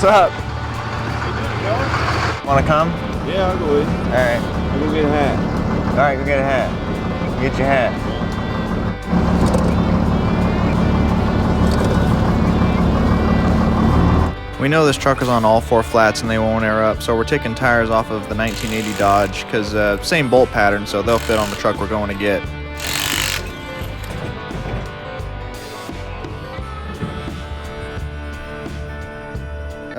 What's up? Want to come? Yeah, I'll go with you. All right. I'll go get a hat. All right, go get a hat. Get your hat. We know this truck is on all 4 flats and they won't air up, so we're taking tires off of the 1980 Dodge because same bolt pattern, so they'll fit on the truck we're going to get.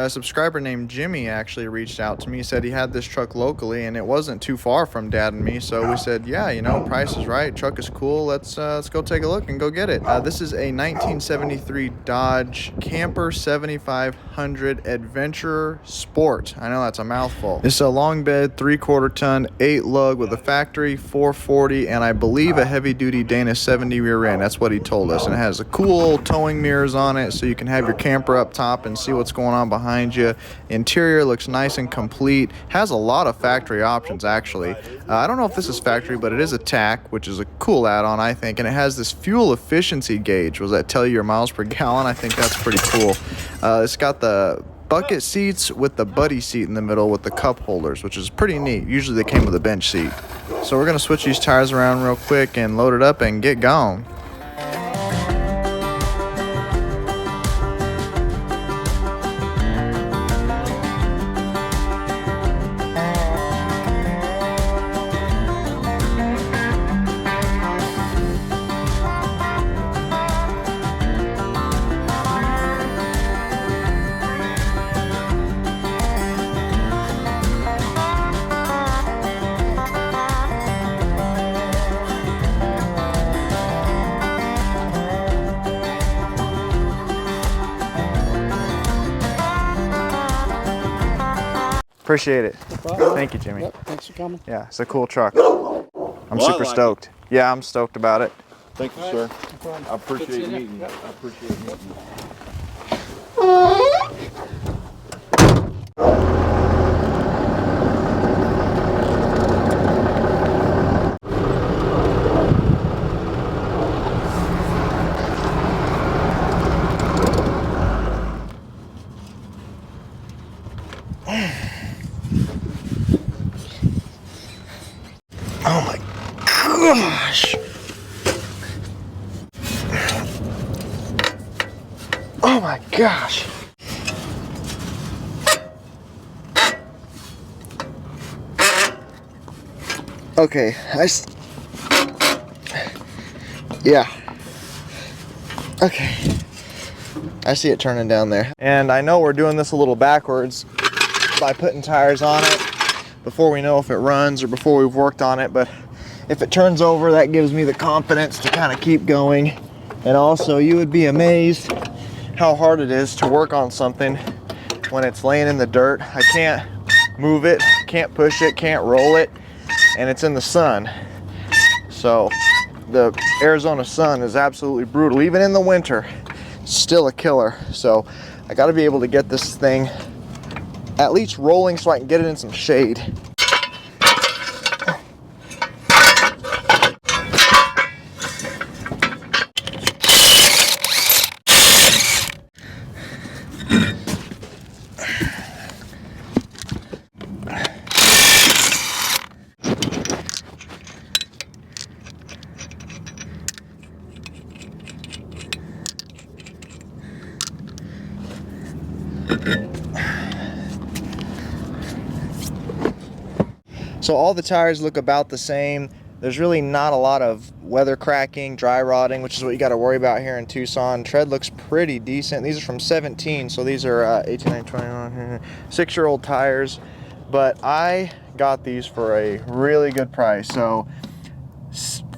A subscriber named Jimmy actually reached out to me, said he had this truck locally and it wasn't too far from Dad and me, so we said, yeah, you know, price is right, truck is cool, let's go take a look and go get it. This is a 1973 Dodge Camper 7500 Adventurer Sport. I know that's a mouthful. It's a long bed, 3/4 ton, 8 lug with a factory 440 and I believe a heavy duty Dana 70 rear end. That's what he told us, and it has a cool towing mirrors on it so you can have your camper up top and see what's going on behind you. Interior looks nice and complete. Has a lot of factory options actually. I don't know if this is factory, but it is a TAC, which is a cool add-on I think, and it has this fuel efficiency gauge. Was that tell you your miles per gallon? I think that's pretty cool. It's got the bucket seats with the buddy seat in the middle with the cup holders, which is pretty neat. Usually they came with a bench seat. So we're gonna switch these tires around real quick and load it up and get going. Appreciate it. Thank you, Jimmy. Yep, thanks for coming. Yeah, it's a cool truck. I'm super stoked. Yeah, I'm stoked about it. Thank you, sir. I appreciate meeting you. I appreciate meeting you. Oh my gosh. Oh my gosh. Okay, yeah. Okay. I see it turning down there. And I know we're doing this a little backwards by putting tires on it before we know if it runs or before we've worked on it, but if it turns over, that gives me the confidence to kind of keep going. And also, you would be amazed how hard it is to work on something when it's laying in the dirt. I can't move it, can't push it, can't roll it, and it's in the sun. So the Arizona sun is absolutely brutal. Even in the winter, it's still a killer. So I got to be able to get this thing at least rolling so I can get it in some shade. So all the tires look about the same. There's really not a lot of weather cracking, dry rotting, which is what you got to worry about here in Tucson. Tread looks pretty decent. These are from 17, so these are 18, 19, 21, 6-year-old tires. But I got these for a really good price. So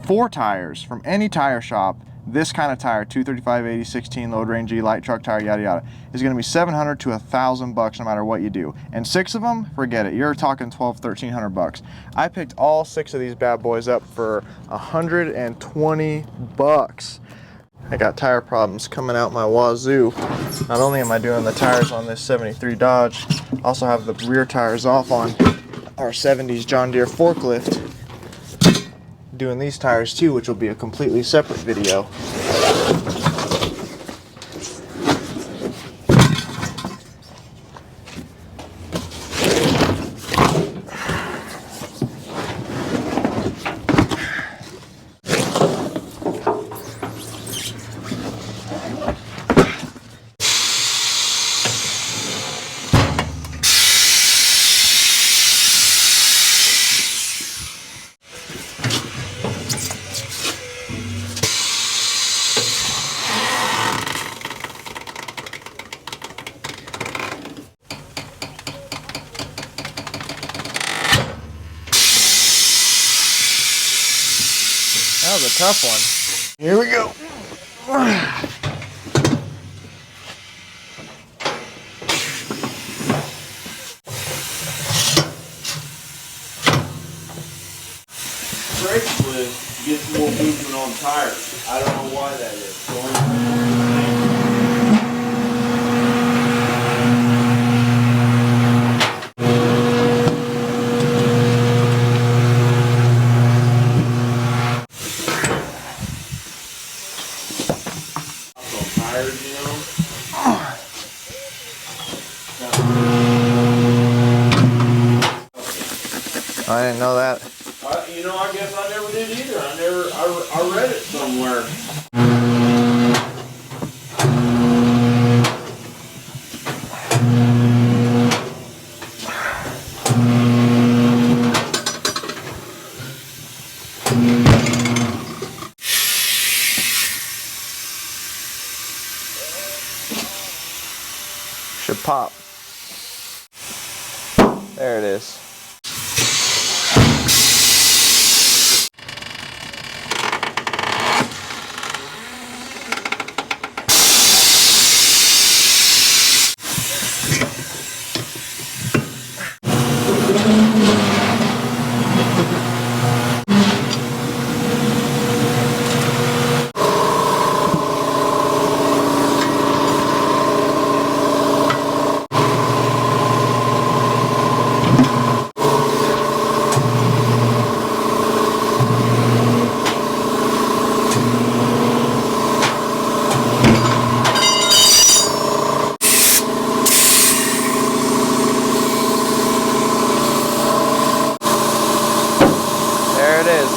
4 tires from any tire shop, this kind of tire, 235, 80, 16, load range, light truck tire, yada yada, is going to be $700 to $1,000 no matter what you do. And 6 of them, forget it. You're talking $1,200, $1,300. I picked all 6 of these bad boys up for $120. I got tire problems coming out my wazoo. Not only am I doing the tires on this 73 Dodge, I also have the rear tires off on our 70s John Deere forklift. Doing these tires too, which will be a completely separate video. That was a tough one. Here we go. Brake fluid gets more movement on tires. I don't know why that is. Tires, you know. I didn't know that. You know, I guess I never did either. I read it somewhere. Should pop. There it is. There it is.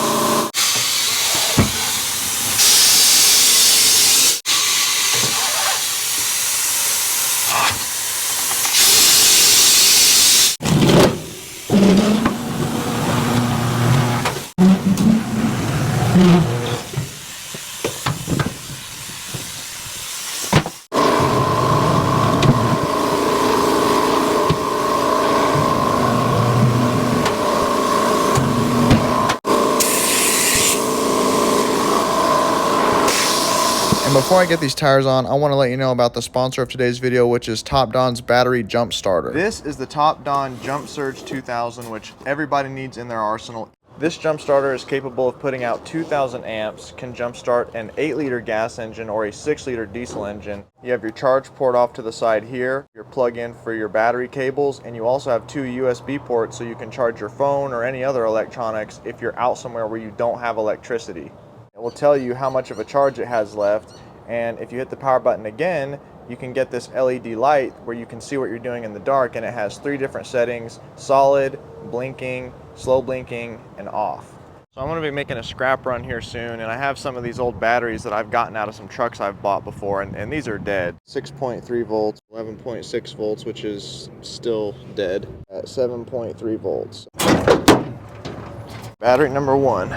And before I get these tires on, I want to let you know about the sponsor of today's video, which is Top Don's battery jump starter. This is the Top Don Jump Surge 2000, which everybody needs in their arsenal. This jump starter is capable of putting out 2,000 amps, can jump start an 8-liter gas engine or a 6-liter diesel engine. You have your charge port off to the side here, your plug-in for your battery cables, and you also have 2 USB ports so you can charge your phone or any other electronics if you're out somewhere where you don't have electricity. It will tell you how much of a charge it has left, and if you hit the power button again, you can get this LED light where you can see what you're doing in the dark, and it has 3 different settings: solid, blinking, slow blinking, and off. So I'm going to be making a scrap run here soon, and I have some of these old batteries that I've gotten out of some trucks I've bought before, and these are dead. 6.3 volts, 11.6 volts, which is still dead, at 7.3 volts. Battery number 1.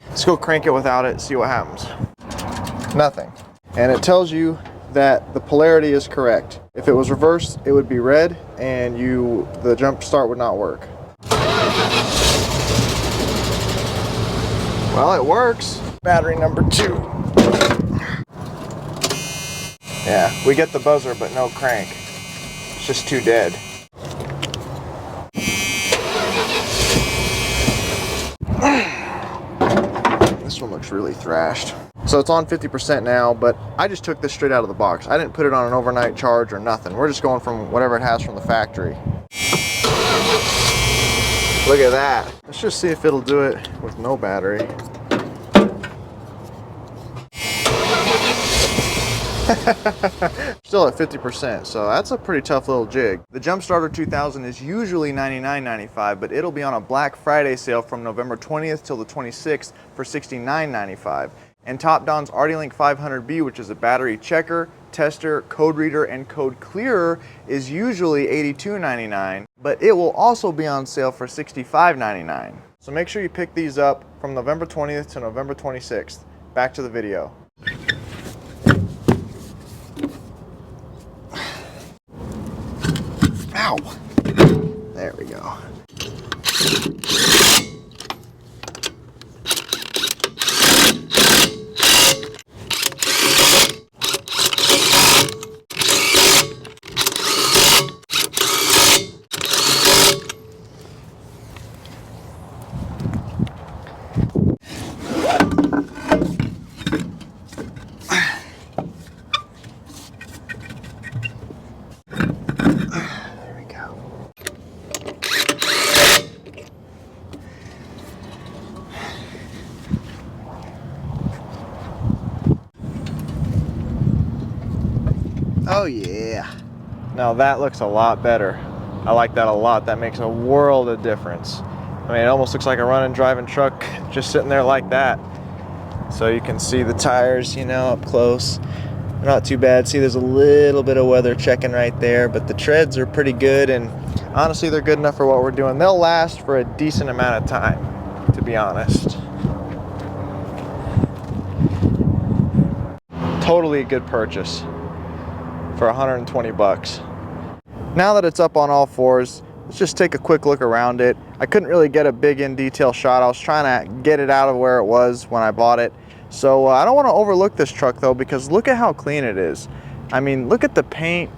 Let's go crank it without it, see what happens. Nothing. And it tells you that the polarity is correct. If it was reversed, it would be red, and the jump start would not work. Well, it works. Battery number 2. Yeah, we get the buzzer, but no crank. It's just too dead. This one looks really thrashed. So it's on 50% now, but I just took this straight out of the box. I didn't put it on an overnight charge or nothing. We're just going from whatever it has from the factory. Look at that. Let's just see if it'll do it with no battery. Still at 50%, so that's a pretty tough little jig. The Jump Starter 2000 is usually $99.95, but it'll be on a Black Friday sale from November 20th till the 26th for $69.95. And Top Don's RD-Link 500B, which is a battery checker, tester, code reader, and code clearer, is usually $82.99, but it will also be on sale for $65.99. So make sure you pick these up from November 20th to November 26th. Back to the video. Ow! There we go. Oh yeah. Now that looks a lot better. I like that a lot. That makes a world of difference. I mean, it almost looks like a running, driving truck just sitting there like that. So you can see the tires, you know, up close. They're not too bad. See, there's a little bit of weather checking right there, but the treads are pretty good, and honestly, they're good enough for what we're doing. They'll last for a decent amount of time, to be honest. Totally a good purchase for 120 bucks. Now that it's up on all fours, let's just take a quick look around it. I couldn't really get a big in detail shot. I was trying to get it out of where it was when I bought it. So I don't want to overlook this truck though, because look at how clean it is. I mean, look at the paint,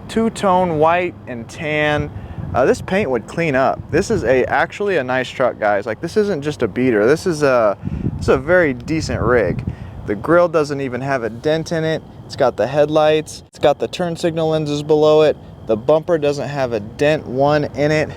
two-tone white and tan. This paint would clean up. This is actually a nice truck, guys. Like, this isn't just a beater. This is a very decent rig. The grill doesn't even have a dent in it. It's got the headlights. It's got the turn signal lenses below it. The bumper doesn't have a dent one in it.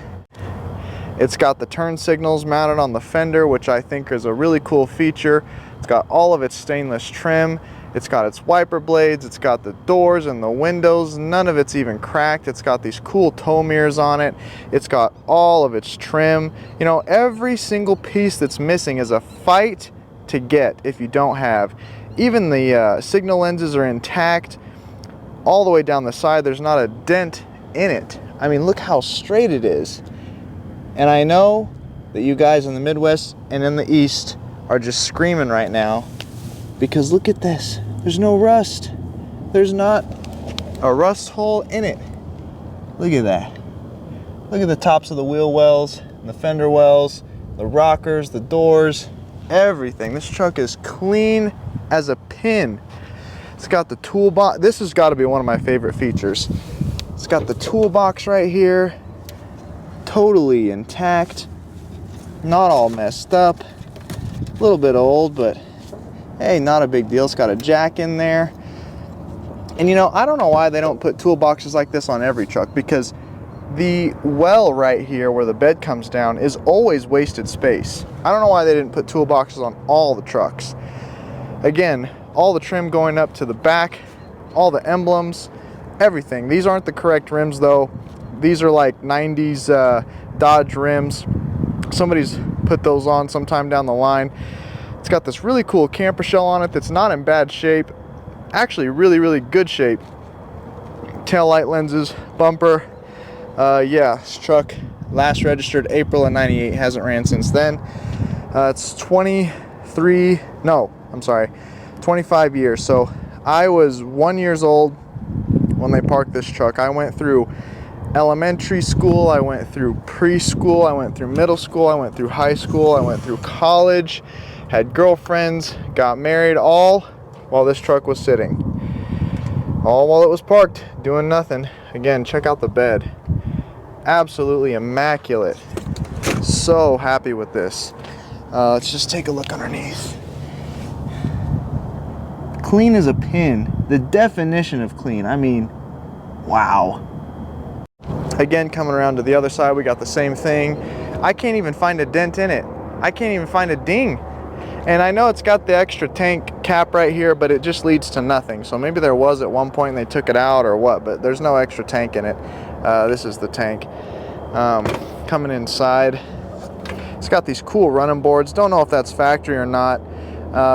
It's got the turn signals mounted on the fender, which I think is a really cool feature. It's got all of its stainless trim. It's got its wiper blades. It's got the doors and the windows. None of it's even cracked. It's got these cool tow mirrors on it. It's got all of its trim. You know, every single piece that's missing is a fight to get if you don't have. Even the signal lenses are intact. All the way down the side, there's not a dent in it. I mean, look how straight it is. And I know that you guys in the Midwest and in the East are just screaming right now, because look at this. There's no rust. There's not a rust hole in it. Look at that. Look at the tops of the wheel wells, and the fender wells, the rockers, the doors, everything. This truck is clean as a pin. It's got the toolbox. This has got to be one of my favorite features. It's got the toolbox right here, totally intact, not all messed up. A little bit old, but hey, not a big deal. It's got a jack in there. And you know, I don't know why they don't put toolboxes like this on every truck, because the well right here where the bed comes down is always wasted space. I don't know why they didn't put toolboxes on all the trucks. Again, all the trim going up to the back, all the emblems, everything. These aren't the correct rims though. These are like 90s Dodge rims. Somebody's put those on sometime down the line. It's got this really cool camper shell on it that's not in bad shape. Actually really, really good shape. Tail light lenses, bumper. Yeah, this truck last registered April of '98, hasn't ran since then. It's 25 years. So I was 1 year old when they parked this truck. I went through elementary school, I went through preschool, I went through middle school, I went through high school, I went through college, had girlfriends, got married, all while this truck was sitting. All while it was parked, doing nothing. Again, check out the bed. Absolutely immaculate. So happy with this. Let's just take a look underneath. Clean as a pin. The definition of clean. I mean, wow. Again, coming around to the other side, we got the same thing. I can't even find a dent in it. I can't even find a ding. And I know it's got the extra tank cap right here, but it just leads to nothing. So maybe there was at one point and they took it out or what, but there's no extra tank in it. This is the tank. Coming inside, it's got these cool running boards. Don't know if that's factory or not.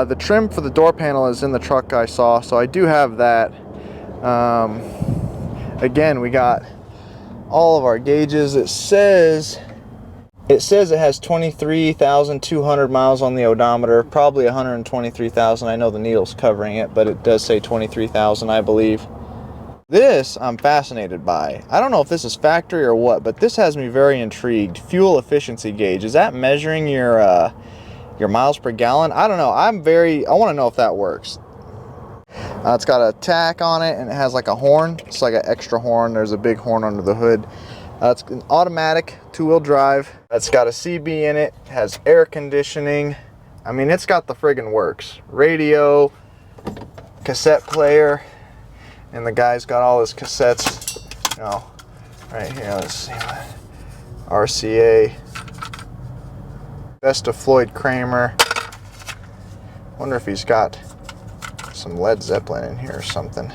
The trim for the door panel is in the truck I saw, so I do have that. Again, we got all of our gauges. It says it has 23,200 miles on the odometer, probably 123,000. I know the needle's covering it, but it does say 23,000, I believe. This I'm fascinated by. I don't know if this is factory or what, but this has me very intrigued. Fuel efficiency gauge. Is that measuring your miles per gallon? I don't know. I want to know if that works. It's got a tack on it, and it has like a horn. It's like an extra horn. There's a big horn under the hood. It's an automatic 2-wheel drive. It's got a CB in it. It has air conditioning. I mean, it's got the friggin' works. Radio, cassette player, and the guy's got all his cassettes. You know, right here. Let's see. RCA. Best of Floyd Kramer. Wonder if he's got some Led Zeppelin in here or something.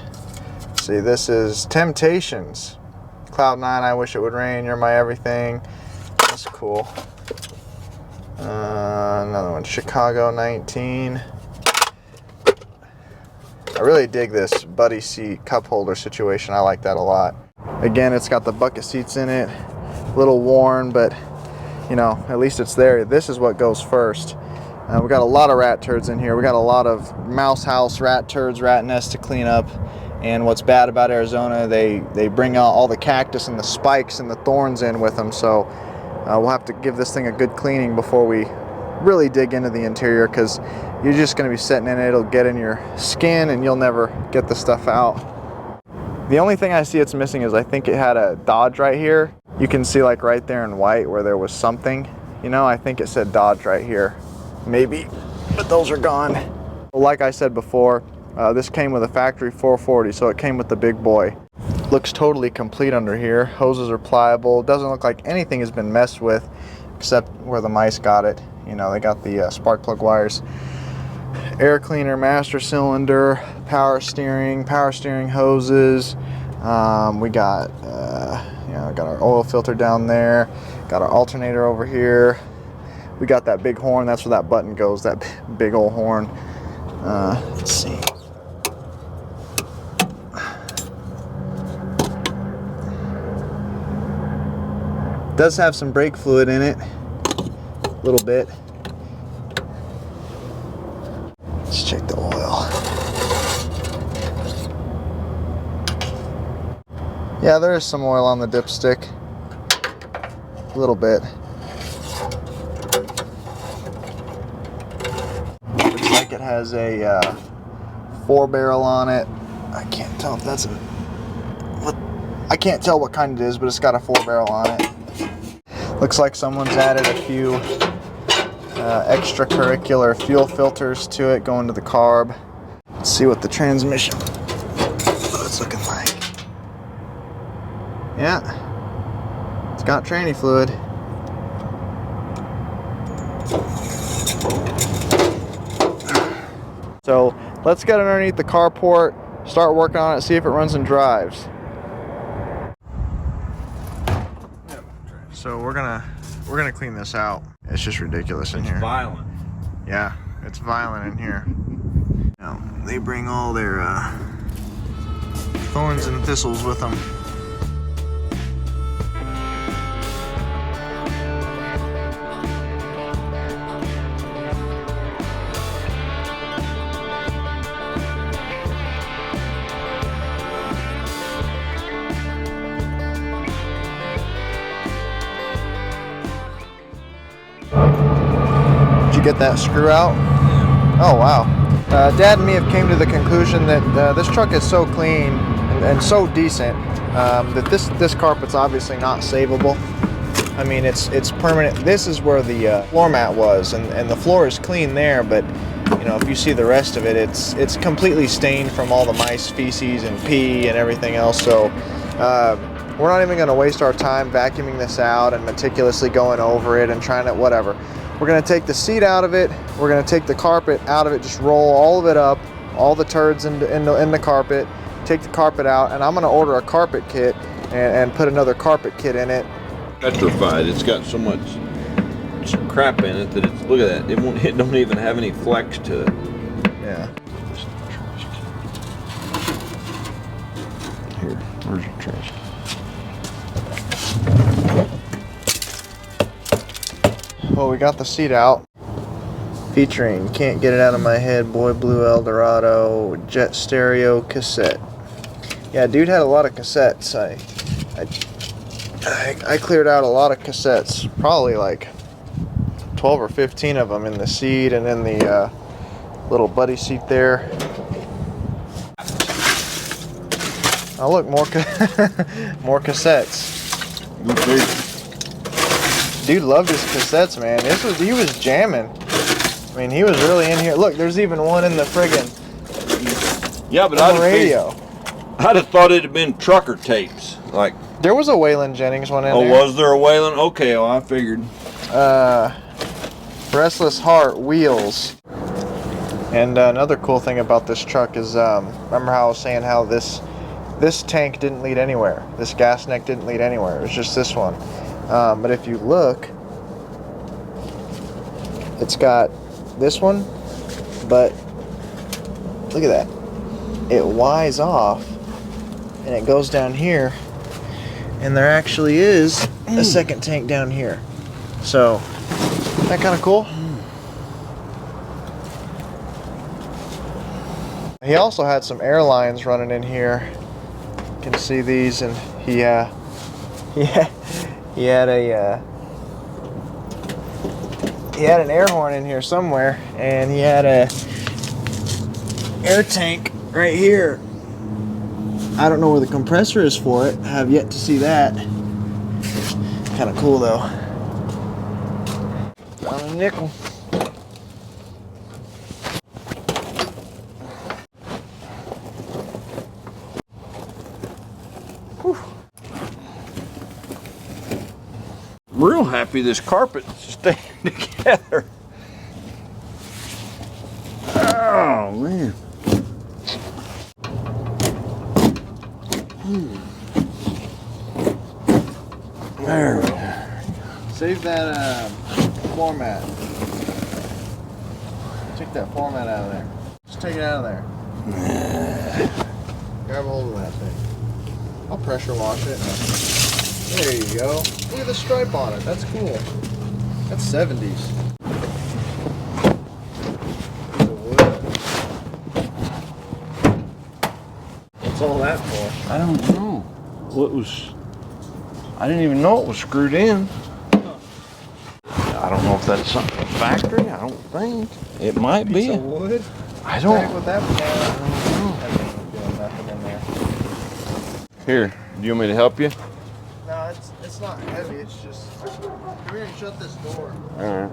see, this is Temptations. Cloud 9, I wish it would rain, you're my everything. That's cool. Another one, Chicago 19. I really dig this buddy seat cup holder situation. I like that a lot. Again, it's got the bucket seats in it. A little worn, but you know, at least it's there. This is what goes first. We got a lot of rat turds in here. We got a lot of mouse house rat turds, rat nests to clean up. And what's bad about Arizona, they bring out all the cactus and the spikes and the thorns in with them. So we'll have to give this thing a good cleaning before we really dig into the interior, because you're just going to be sitting in it. It'll get in your skin and you'll never get the stuff out. The only thing I see it's missing is I think it had a Dodge right here. You can see like right there in white where there was something. You know, I think it said Dodge right here. Maybe, but those are gone. Like I said before, this came with a factory 440, so it came with the big boy. Looks totally complete under here. Hoses are pliable. Doesn't look like anything has been messed with except where the mice got it. You know, they got the spark plug wires. Air cleaner, master cylinder, power steering hoses. We got, you know, got our oil filter down there. Got our alternator over here. We got that big horn. That's where that button goes. That big old horn. Let's see. Does have some brake fluid in it. A little bit. Let's check the oil. Yeah, there is some oil on the dipstick. A little bit. Looks like it has a 4-barrel on it. I can't tell if that's a... I can't tell what kind it is, but it's got a 4-barrel on it. Looks like someone's added a few extracurricular fuel filters to it going to the carb. Let's see what the transmission, what it's looking like. Yeah, it's got tranny fluid. So let's get underneath the carport, start working on it, see if it runs and drives. So we're gonna clean this out. It's just ridiculous in here. It's violent. Yeah, it's violent in here. Now, they bring all their thorns and thistles with them. Get that screw out. Oh wow. Dad and me have came to the conclusion that this truck is so clean and so decent that this carpet's obviously not savable. I mean, it's permanent. This is where the floor mat was, and the floor is clean there, but you know, if you see the rest of it, it's completely stained from all the mice feces and pee and everything else. So we're not even going to waste our time vacuuming this out and meticulously going over it and trying to whatever. We're going to take the seat out of it. We're going to take the carpet out of it, just roll all of it up, all the turds in the carpet, take the carpet out, and I'm going to order a carpet kit and put another carpet kit in it. Petrified. It's got so much crap in it that it's, look at that, it don't even have any flex to it. Yeah. Here, where's your trash? Well, we got the seat out, featuring Can't Get It Out of My Head, Boy Blue Eldorado, Jet Stereo cassette. Yeah, dude had a lot of cassettes. I cleared out a lot of cassettes, probably like 12 or 15 of them in the seat and in the little buddy seat there. Oh look, more more cassettes. Dude loved his cassettes, man. He was jamming. I mean, he was really in here. Look, there's even one in the friggin' yeah, but radio. I'd have thought it'd have been trucker tapes. Like there was a Waylon Jennings one in there. Oh, was there a Waylon? Okay, well, I figured. Restless Heart, Wheels. And another cool thing about this truck is, remember how I was saying how this This tank didn't lead anywhere. This gas neck didn't lead anywhere. It was just this one. But if you look, it's got this one, but look at that. It Y's off and it goes down here, and there actually is a second tank down here. So, isn't that kind of cool? He also had some air lines running in here. You can see these, and he had an air horn in here somewhere, and he had a air tank right here. I don't know where the compressor is for it. I have yet to see that. Kind of cool though. On a nickel. Whew. I'm real happy this carpet's staying together. Oh man. There we go. Save that floor mat. Take that floor mat out of there. Just take it out of there. Grab a hold of that thing. I'll pressure wash it. There you go. Look at the stripe on it. That's cool. That's 70s. What's all that for? I don't know. I didn't even know it was screwed in. I don't know if that's something factory. I don't think. It might be. Piece of wood? I don't. With that one, I don't know. That ain't doing nothing in there. Here, do you want me to help you? No, it's not heavy. It's just. Come here and shut this door. All right.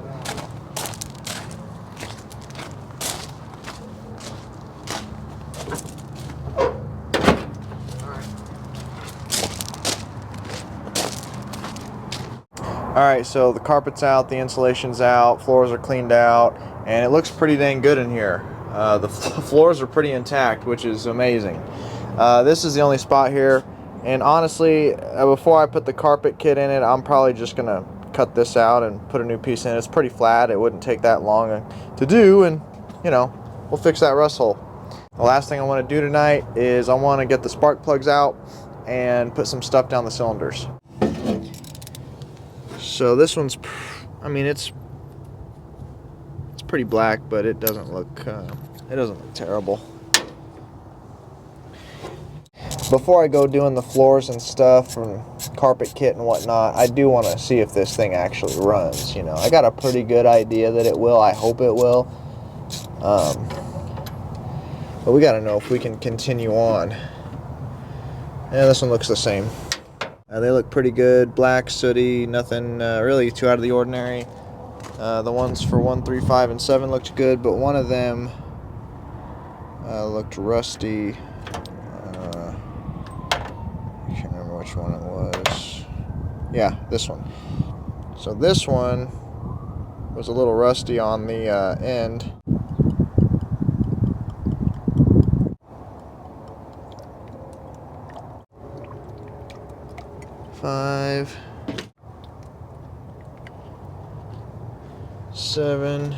Alright, so the carpet's out, the insulation's out, floors are cleaned out, and it looks pretty dang good in here. The floors are pretty intact, which is amazing. This is the only spot here, and honestly, before I put the carpet kit in it, I'm probably just going to cut this out and put a new piece in. It's pretty flat. It wouldn't take that long to do, and, you know, we'll fix that rust hole. The last thing I want to do tonight is I want to get the spark plugs out and put some stuff down the cylinders. So this one's, I mean, it's pretty black, but it doesn't look terrible. Before I go doing the floors and stuff and carpet kit and whatnot, I do want to see if this thing actually runs. You know, I got a pretty good idea that it will. I hope it will. But we got to know if we can continue on. Yeah, this one looks the same. They look pretty good, black, sooty, nothing really too out of the ordinary. The ones for 1, 3, 5, and 7 looked good, but one of them looked rusty. I can't remember which one it was. Yeah, this one. So this one was a little rusty on the end. Five, 7,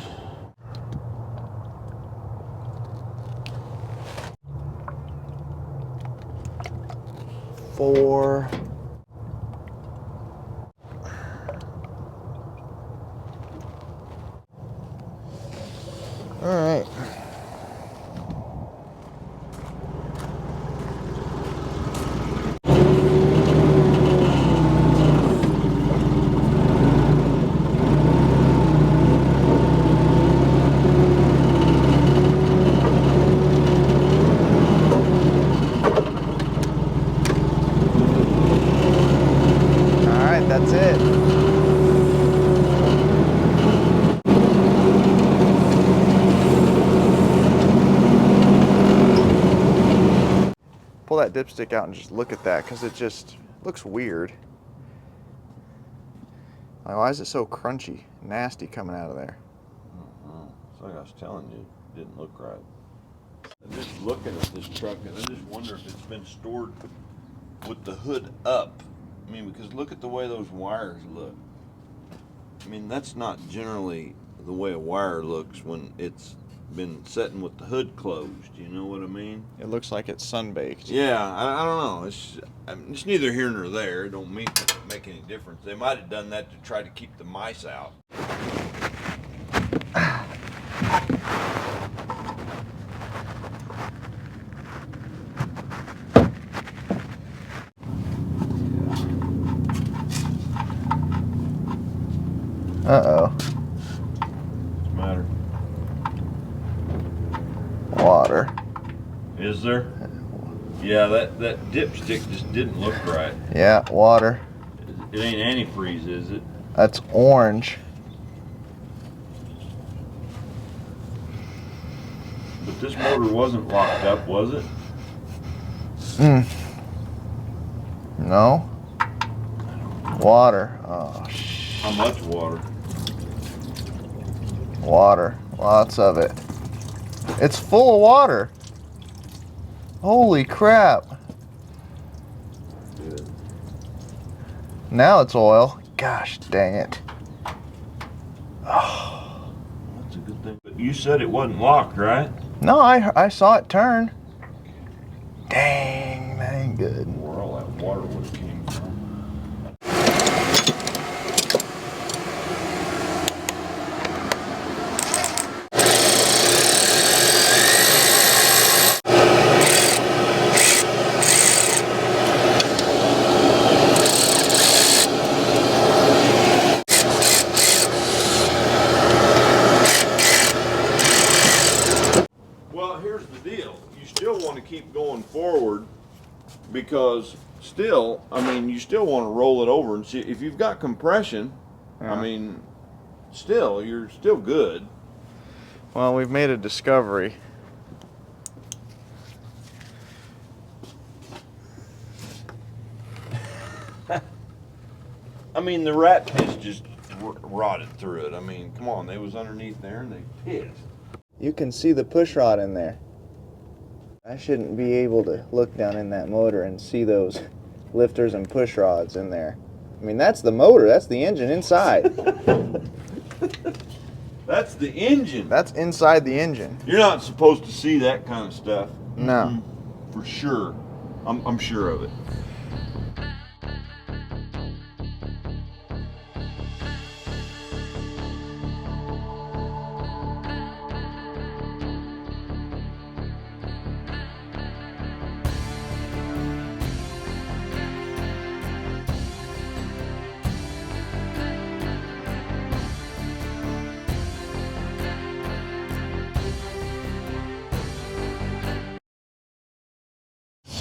4, all right. That's it. Pull that dipstick out and just look at that, because it just looks weird. Like, why is it so crunchy, nasty coming out of there? It's like I was telling you, it didn't look right. I'm just looking at this truck and I just wonder if it's been stored with the hood up. I mean, because look at the way those wires look. I mean, that's not generally the way a wire looks when it's been sitting with the hood closed. You know what I mean? It looks like it's sunbaked. Yeah, I don't know. It's neither here nor there. It don't make any difference. They might have done that to try to keep the mice out. Uh-oh. What's the matter? Water. Is there? Yeah, that dipstick just didn't look right. Yeah, water. It ain't antifreeze, is it? That's orange. But this motor wasn't locked up, was it? No. Water. Oh, How much water? water. Lots of it. It's full of water. Holy crap. Good. Now it's oil. Gosh dang it. Oh. That's a good thing. But you said it wasn't locked, right? No, I saw it turn. Dang, that ain't good. Where all that water would have came from. Well, here's the deal. You still want to keep going forward because still, I mean, you still want to roll it over and see if you've got compression. Yeah. I mean, still, you're still good. Well, we've made a discovery. I mean, the rat piss just rotted through it. I mean, come on, they was underneath there and they pissed. You can see the push rod in there. I shouldn't be able to look down in that motor and see those lifters and push rods in there. I mean, that's the motor. That's the engine inside. That's the engine. That's inside the engine. You're not supposed to see that kind of stuff. No. For sure. I'm sure of it.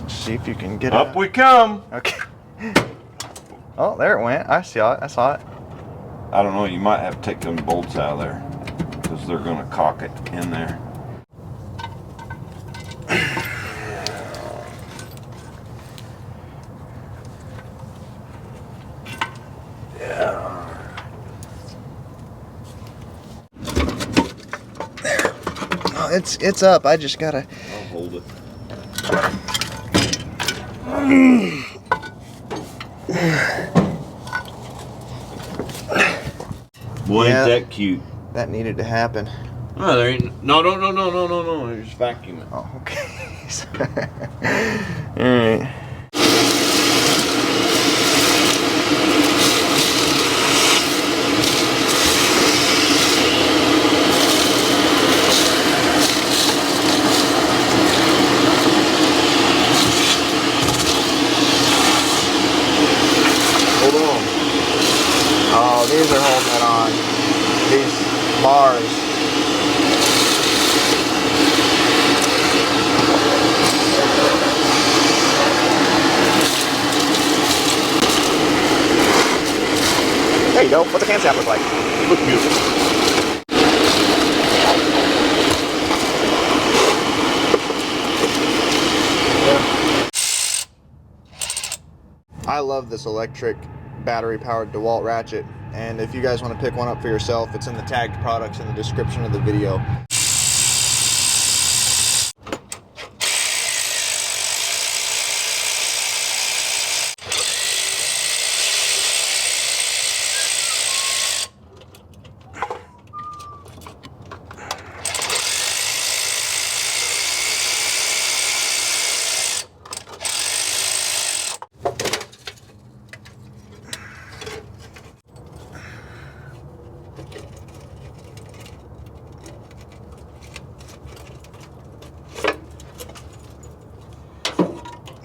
See if you can get Up it. we come. Okay. Oh, there it went. I saw it. I saw it. I don't know, you might have to take them bolts out of there because they're going to cock it in there. Yeah. There. Oh, it's up. I just gotta. I'll hold it. Boy, Yeah. ain't that cute. That needed to happen. Oh, there ain't no. They're just vacuuming. Oh, okay. All right. Hold on. Oh, these are holding it on. These bars. There you go. What's the camshaft look like? Look beautiful. I love this electric battery-powered DeWalt ratchet, and if you guys want to pick one up for yourself, it's in the tagged products in the description of the video.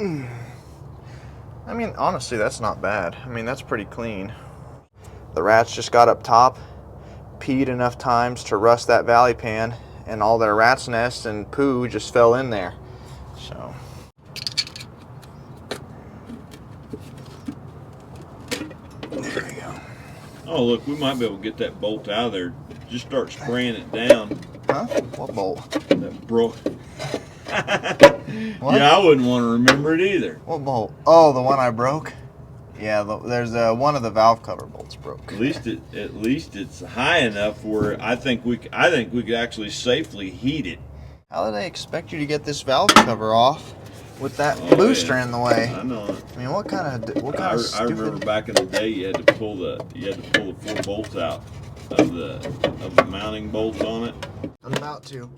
I mean, honestly, that's not bad. I mean, that's pretty clean. The rats just got up top, peed enough times to rust that valley pan, and all their rat's nest and poo just fell in there. So there you go. Oh, look, we might be able to get that bolt out of there. Just start spraying it down. Huh? What bolt? That broke. What? Yeah, I wouldn't want to remember it either. What bolt? Oh, the one I broke? Yeah, there's one of the valve cover bolts broke. At least it's high enough where I think we could actually safely heat it. How do they expect you to get this valve cover off with that booster in the way? I know it. I mean, what kind of I stupid... remember back in the day you had to pull the 4 bolts out of the mounting bolts on it. I'm about to.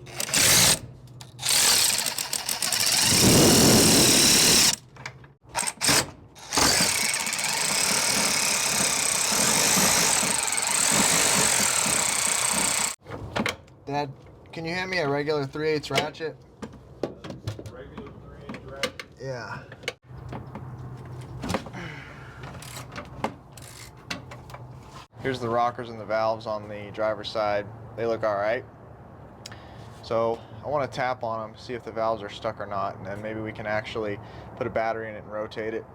Dad, can you hand me a regular 3/8 ratchet? Regular 3/8 ratchet? Yeah. Here's the rockers and the valves on the driver's side. They look all right. So I want to tap on them, see if the valves are stuck or not, and then maybe we can actually put a battery in it and rotate it.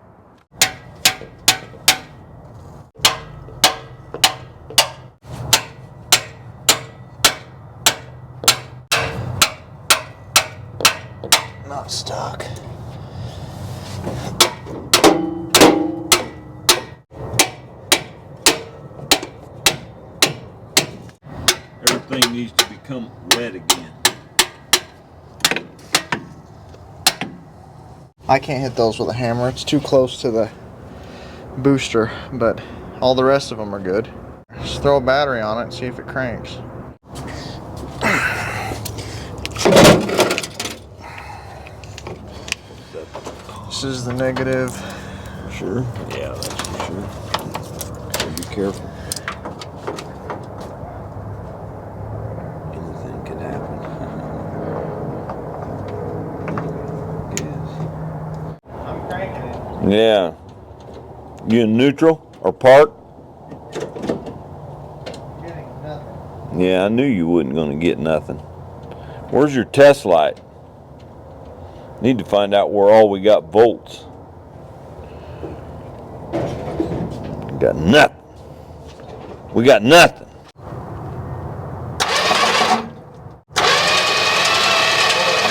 Not stuck. Everything needs to become wet again. I can't hit those with a hammer. It's too close to the booster, but all the rest of them are good. Just throw a battery on it and see if it cranks. This is the negative. Sure? Yeah, that's for sure. So be careful. Anything could happen. I'm cranking it. Yeah. You in neutral or park? Getting nothing. Yeah, I knew you wasn't going to get nothing. Where's your test light? Need to find out where all we got volts. Got nothing. We got nothing.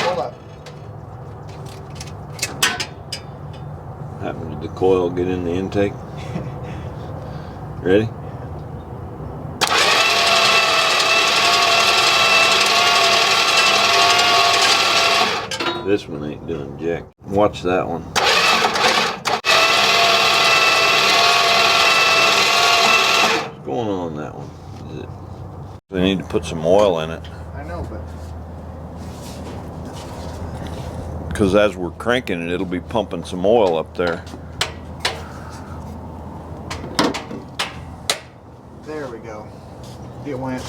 Hold up. Happened to the coil get in the intake? Ready? This one ain't doing jack. Watch that one. What's going on in that one? Is it? We need to put some oil in it. I know, but Because as we're cranking it, it'll be pumping some oil up there. there we go. It went.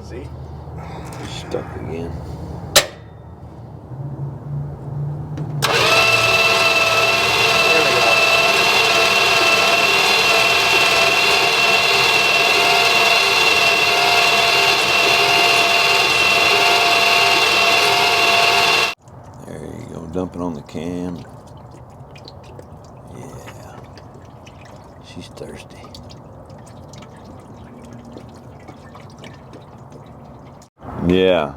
See? It's stuck again. Dumping on the cam. Yeah. She's thirsty. Yeah.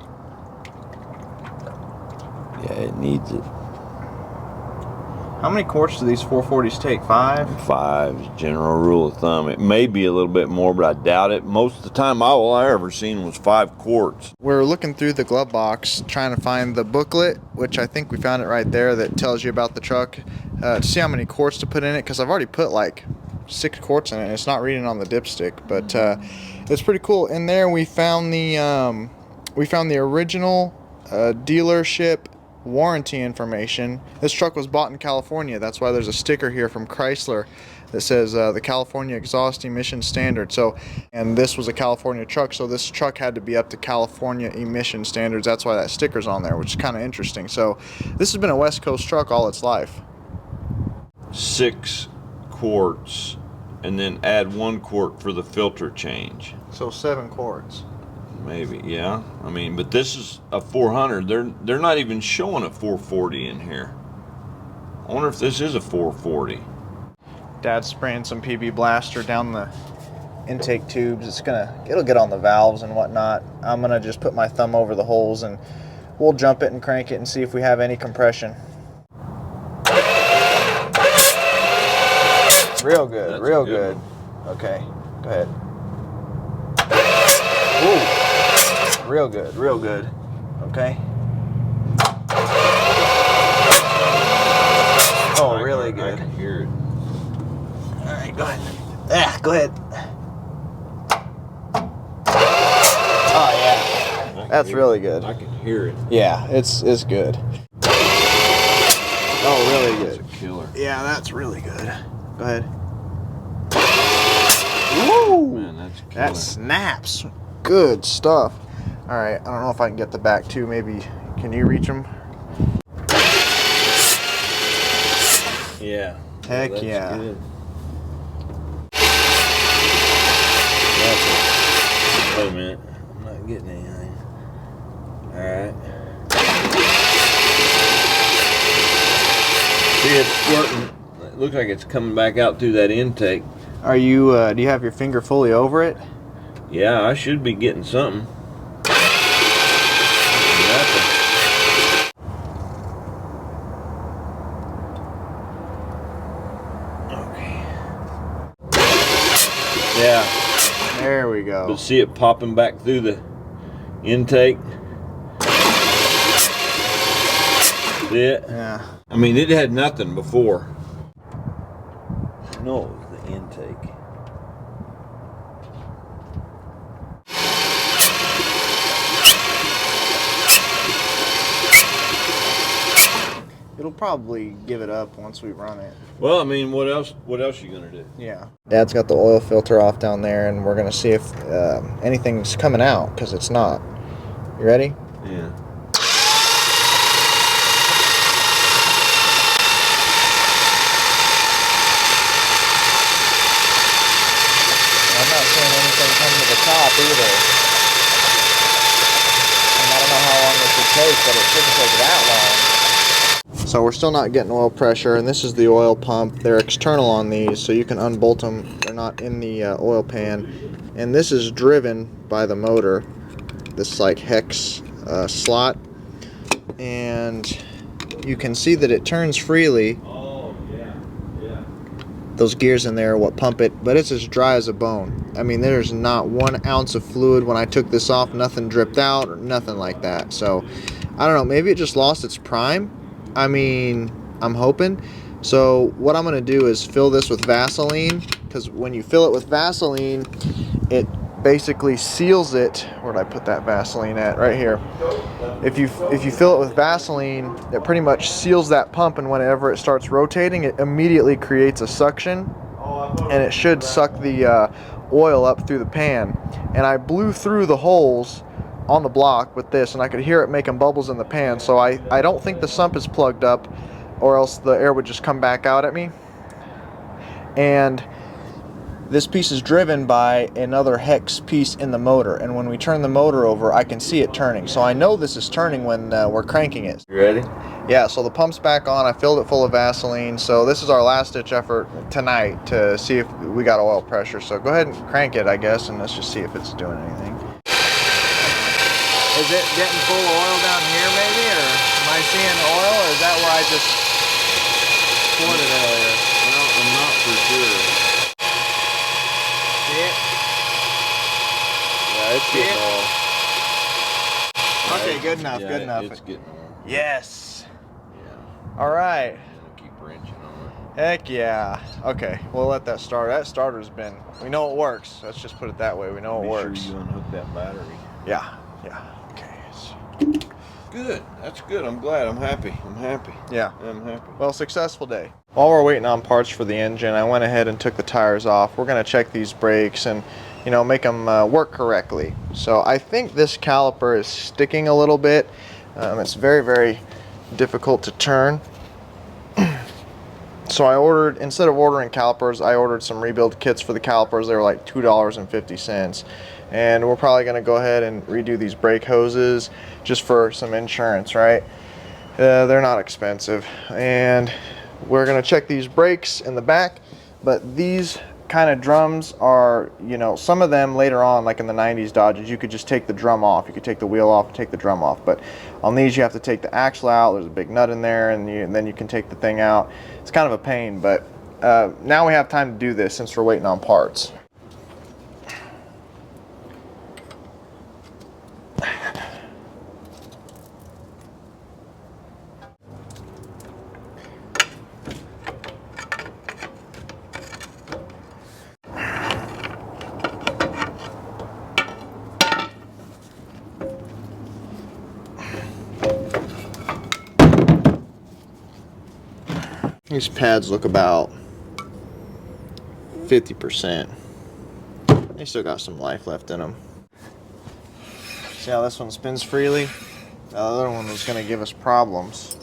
Yeah, it needs it. How many quarts do these 440s take? 5? 5 is general rule of thumb. It may be a little bit more, but I doubt it. Most of the time all I ever seen was 5 quarts. We're looking through the glove box trying to find the booklet, which I think we found it right there, that tells you about the truck, to see how many quarts to put in it, because I've already put like 6 quarts in it. It's not reading on the dipstick, but it's pretty cool. In there we found the original dealership warranty information. This truck was bought in California. That's why there's a sticker here from Chrysler. that says the California exhaust emission standard. So, and this was a California truck, so this truck had to be up to California emission standards. That's why that sticker's on there, which is kind of interesting. So this has been a West Coast truck all its life. 6 quarts, and then add 1 quart for the filter change. So 7 quarts. Maybe, yeah. I mean, but this is a 400. They're not even showing a 440 in here. I wonder if this is a 440. Dad's spraying some PB Blaster down the intake tubes. It'll get on the valves and whatnot. I'm gonna just put my thumb over the holes and we'll jump it and crank it and see if we have any compression. Real good, That's real good. Okay, go ahead. Ooh, real good, real good. Okay. Oh, really good. I can hear it. All right, go ahead. Yeah, go ahead. Oh yeah, that's really good. I can hear it. Yeah, it's good. Oh, really good. That's a killer. Yeah, that's really good. Go ahead. Woo! Man, that's killer. That snaps. Good stuff. All right, I don't know if I can get the back too. Maybe, can you reach them? Yeah. Heck That's yeah. good. Wait a minute. I'm not getting anything. Alright. See, it's working. It looks like it's coming back out through that intake. Are you, do you have your finger fully over it? Yeah, I should be getting something. Okay. Yeah. There we go. But see it popping back through the intake? See it? Yeah. I mean, it had nothing before. No, it was the intake. It'll probably give it up once we run it. Well, I mean, what else you gonna do? Yeah. Dad's got the oil filter off down there, and we're gonna see if anything's coming out, because it's not. You ready? Yeah. I'm not seeing anything come to the top either. And I don't know how long this would take, but it shouldn't take that long. So we're still not getting oil pressure, and this is the oil pump. They're external on these, so you can unbolt them. They're not in the oil pan. And this is driven by the motor, this like hex slot. And you can see that it turns freely. Oh, yeah, yeah. Those gears in there are what pump it, but it's as dry as a bone. I mean, there's not 1 ounce of fluid when I took this off. Nothing dripped out or nothing like that. So I don't know, maybe it just lost its prime. I mean, I'm hoping. So what I'm gonna do is fill this with Vaseline, because when you fill it with Vaseline, it basically seals it. Where did I put that Vaseline at? Right here. If you fill it with Vaseline, it pretty much seals that pump, and whenever it starts rotating, it immediately creates a suction, and it should suck the oil up through the pan. And I blew through the holes on the block with this, and I could hear it making bubbles in the pan, so I don't think the sump is plugged up, or else the air would just come back out at me. And this piece is driven by another hex piece in the motor, and when we turn the motor over, I can see it turning. So I know this is turning when we're cranking it. You ready? Yeah, so the pump's back on. I filled it full of Vaseline, so this is our last ditch effort tonight to see if we got oil pressure. So go ahead and crank it, I guess, and let's just see if it's doing anything. Is it getting full of oil down here maybe, or am I seeing oil, or is that where I just poured it earlier? Well, I'm not for sure. See it? Yeah, it's See getting it? oil. Okay, good enough, Yeah, good enough. It's getting oil. Yes. Yeah. All right. I'm gonna keep wrenching on it. Heck yeah. Okay, we'll let that start. That starter's been, we know it works. Let's just put it that way. We know it works. Be sure you unhook that battery. Yeah, yeah. Okay. good. That's good. I'm glad. I'm happy. I'm happy. Yeah. I'm happy. Well, successful day. While we're waiting on parts for the engine, I went ahead and took the tires off. We're going to check these brakes and, you know, make them work correctly. So I think this caliper is sticking a little bit. It's very, very difficult to turn. So I ordered, instead of ordering calipers, I ordered some rebuild kits for the calipers. They were like $2.50. And we're probably going to go ahead and redo these brake hoses just for some insurance, right? They're not expensive. And we're going to check these brakes in the back. But these kind of drums are, you know, some of them later on, like in the 90s Dodges, you could just take the drum off. You could take the wheel off and take the drum off. But on these, you have to take the axle out. There's a big nut in there, and then you can take the thing out. It's kind of a pain, but now we have time to do this since we're waiting on parts. These pads look about 50%. They still got some life left in them. See how this one spins freely? The other one was going to give us problems.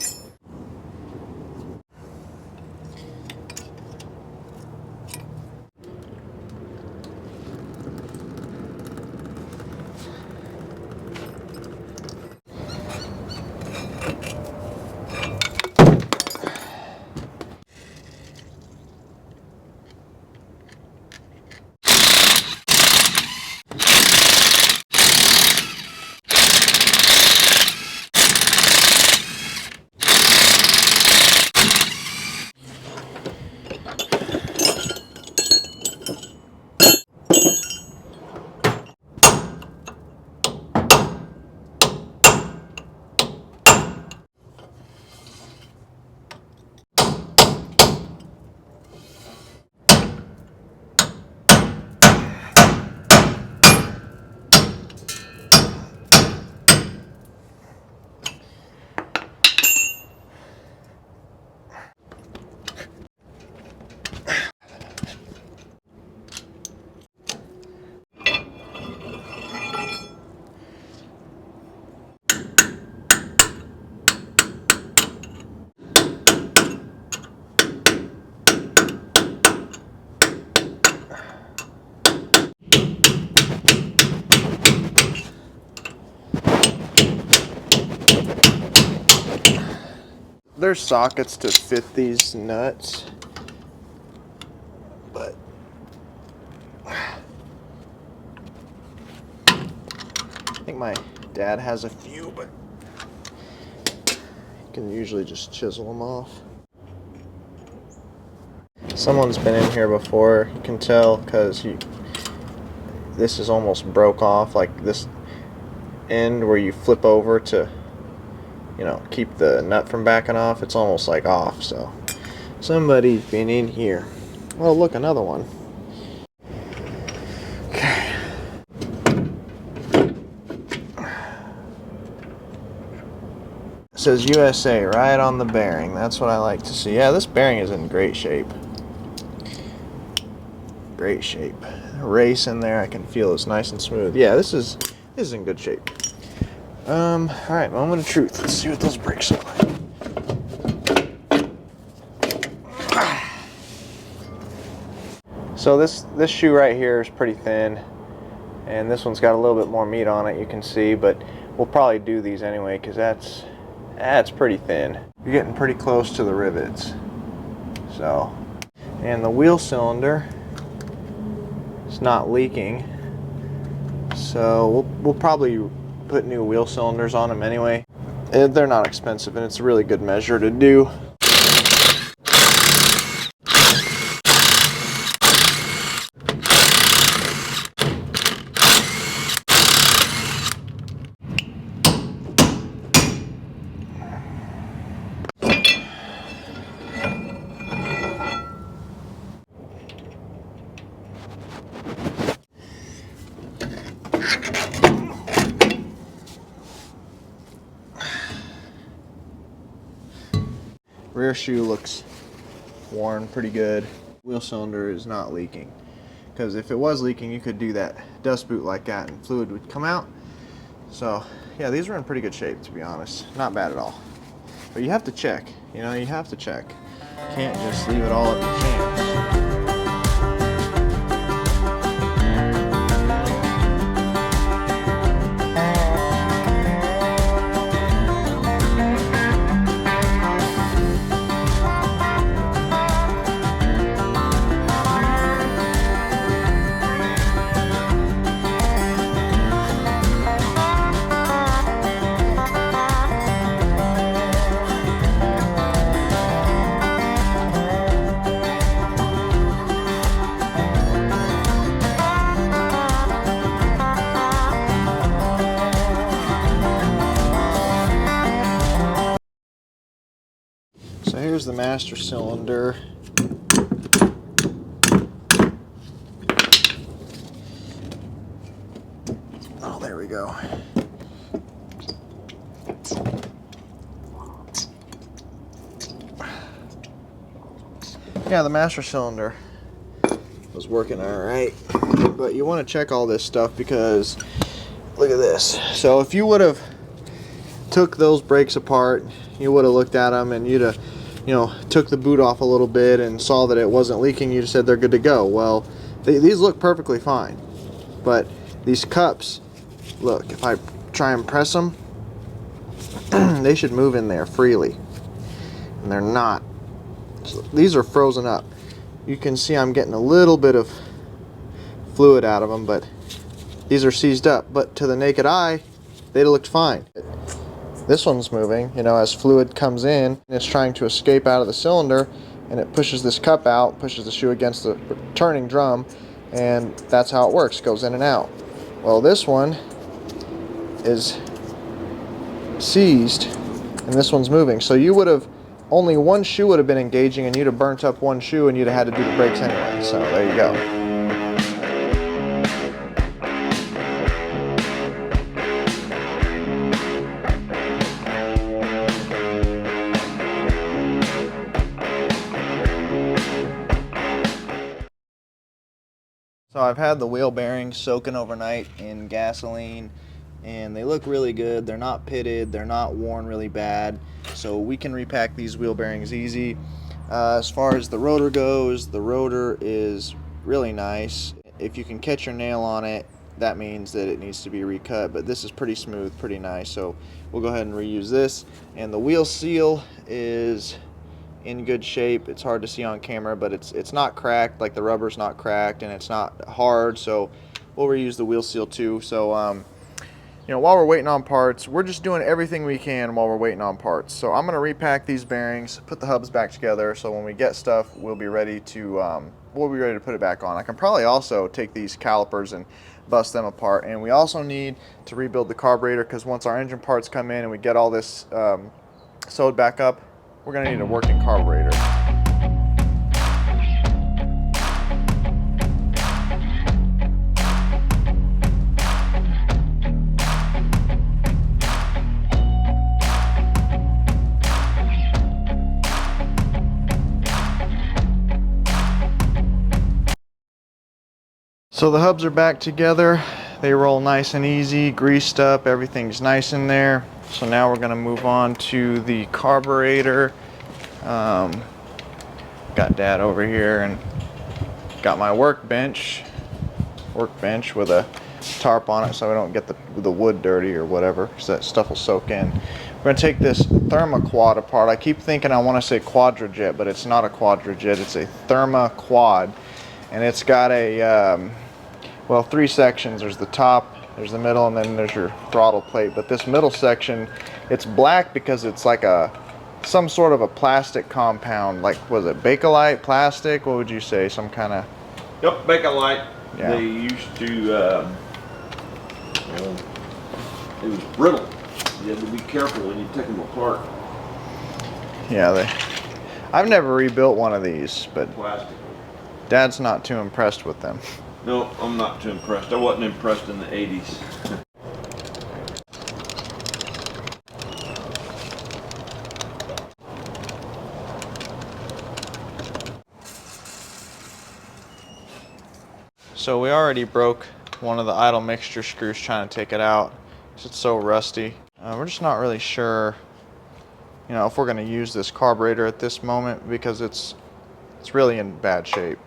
There's sockets to fit these nuts, but I think my dad has a few, but you can usually just chisel them off. Someone's been in here before. You can tell because this is almost broke off, like this end where you flip over to, you know, keep the nut from backing off. It's almost like off, so somebody's been in here. Well, look, another one. Okay. It says USA right on the bearing. That's what I like to see. Yeah, this bearing is in great shape. Great shape. Race in there, I can feel it's nice and smooth. Yeah, this is in good shape. Alright, moment of truth. Let's see what those brakes look like. So this shoe right here is pretty thin, and this one's got a little bit more meat on it, you can see, but we'll probably do these anyway because that's pretty thin. You're getting pretty close to the rivets. So, and the wheel cylinder is not leaking, so we'll probably put new wheel cylinders on them anyway. They're not expensive, and it's a really good measure to do. Rear shoe looks worn pretty good. Wheel cylinder is not leaking, because if it was leaking you could do that dust boot like that and fluid would come out. So yeah, these are in pretty good shape, to be honest. Not bad at all. But you have to check, you know, you have to check. You can't just leave it all up to chance. So here's the master cylinder. Oh, there we go. Yeah, the master cylinder was working all right, but you want to check all this stuff because look at this. So if you would have took those brakes apart, you would have looked at them and you'd have, you know, took the boot off a little bit and saw that it wasn't leaking, you'd have said they're good to go. Well, these look perfectly fine, but these cups, look, if I try and press them, they should move in there freely, and they're not. So these are frozen up. You can see I'm getting a little bit of fluid out of them, but these are seized up. But to the naked eye, they looked fine. This one's moving, you know, as fluid comes in, and it's trying to escape out of the cylinder, and it pushes this cup out, pushes the shoe against the turning drum, and that's how it works, goes in and out. Well, this one is seized, and this one's moving. So you would have, only one shoe would have been engaging, and you'd have burnt up one shoe, and you'd have had to do the brakes anyway. So there you go. So I've had the wheel bearings soaking overnight in gasoline, and they look really good. They're not pitted, they're not worn really bad, so we can repack these wheel bearings easy. As far as the rotor goes, the rotor is really nice. If you can catch your nail on it, that means that it needs to be recut, but this is pretty smooth, pretty nice, so we'll go ahead and reuse this. And the wheel seal is in good shape. It's hard to see on camera, but it's not cracked, like the rubber's not cracked, and it's not hard, so we'll reuse the wheel seal too. So you know, while we're waiting on parts, we're just doing everything we can while we're waiting on parts. So I'm gonna repack these bearings, put the hubs back together, so when we get stuff, we'll be ready to put it back on. I can probably also take these calipers and bust them apart, and we also need to rebuild the carburetor, because once our engine parts come in and we get all this sewed back up, we're gonna need a working carburetor. So the hubs are back together. They roll nice and easy, greased up, everything's nice in there. So now we're gonna move on to the carburetor. Got Dad over here and got my workbench with a tarp on it so I don't get the wood dirty or whatever, so that stuff will soak in. We're gonna take this thermoquad apart. I keep thinking I wanna say quadrajet, but it's not a quadrajet, it's a thermoquad. And it's got a, well, three sections. There's the top, there's the middle, and then there's your throttle plate. But this middle section, it's black because it's like some sort of a plastic compound. Like, was it Bakelite plastic? What would you say? Some kind of... Yep, Bakelite. Yeah. They used to, it was brittle. You had to be careful when you take them apart. Yeah, I've never rebuilt one of these, but Plastic. Dad's not too impressed with them. No, I'm not too impressed. I wasn't impressed in the 80s. So we already broke one of the idle mixture screws trying to take it out because it's so rusty. We're just not really sure, you know, if we're going to use this carburetor at this moment because it's really in bad shape.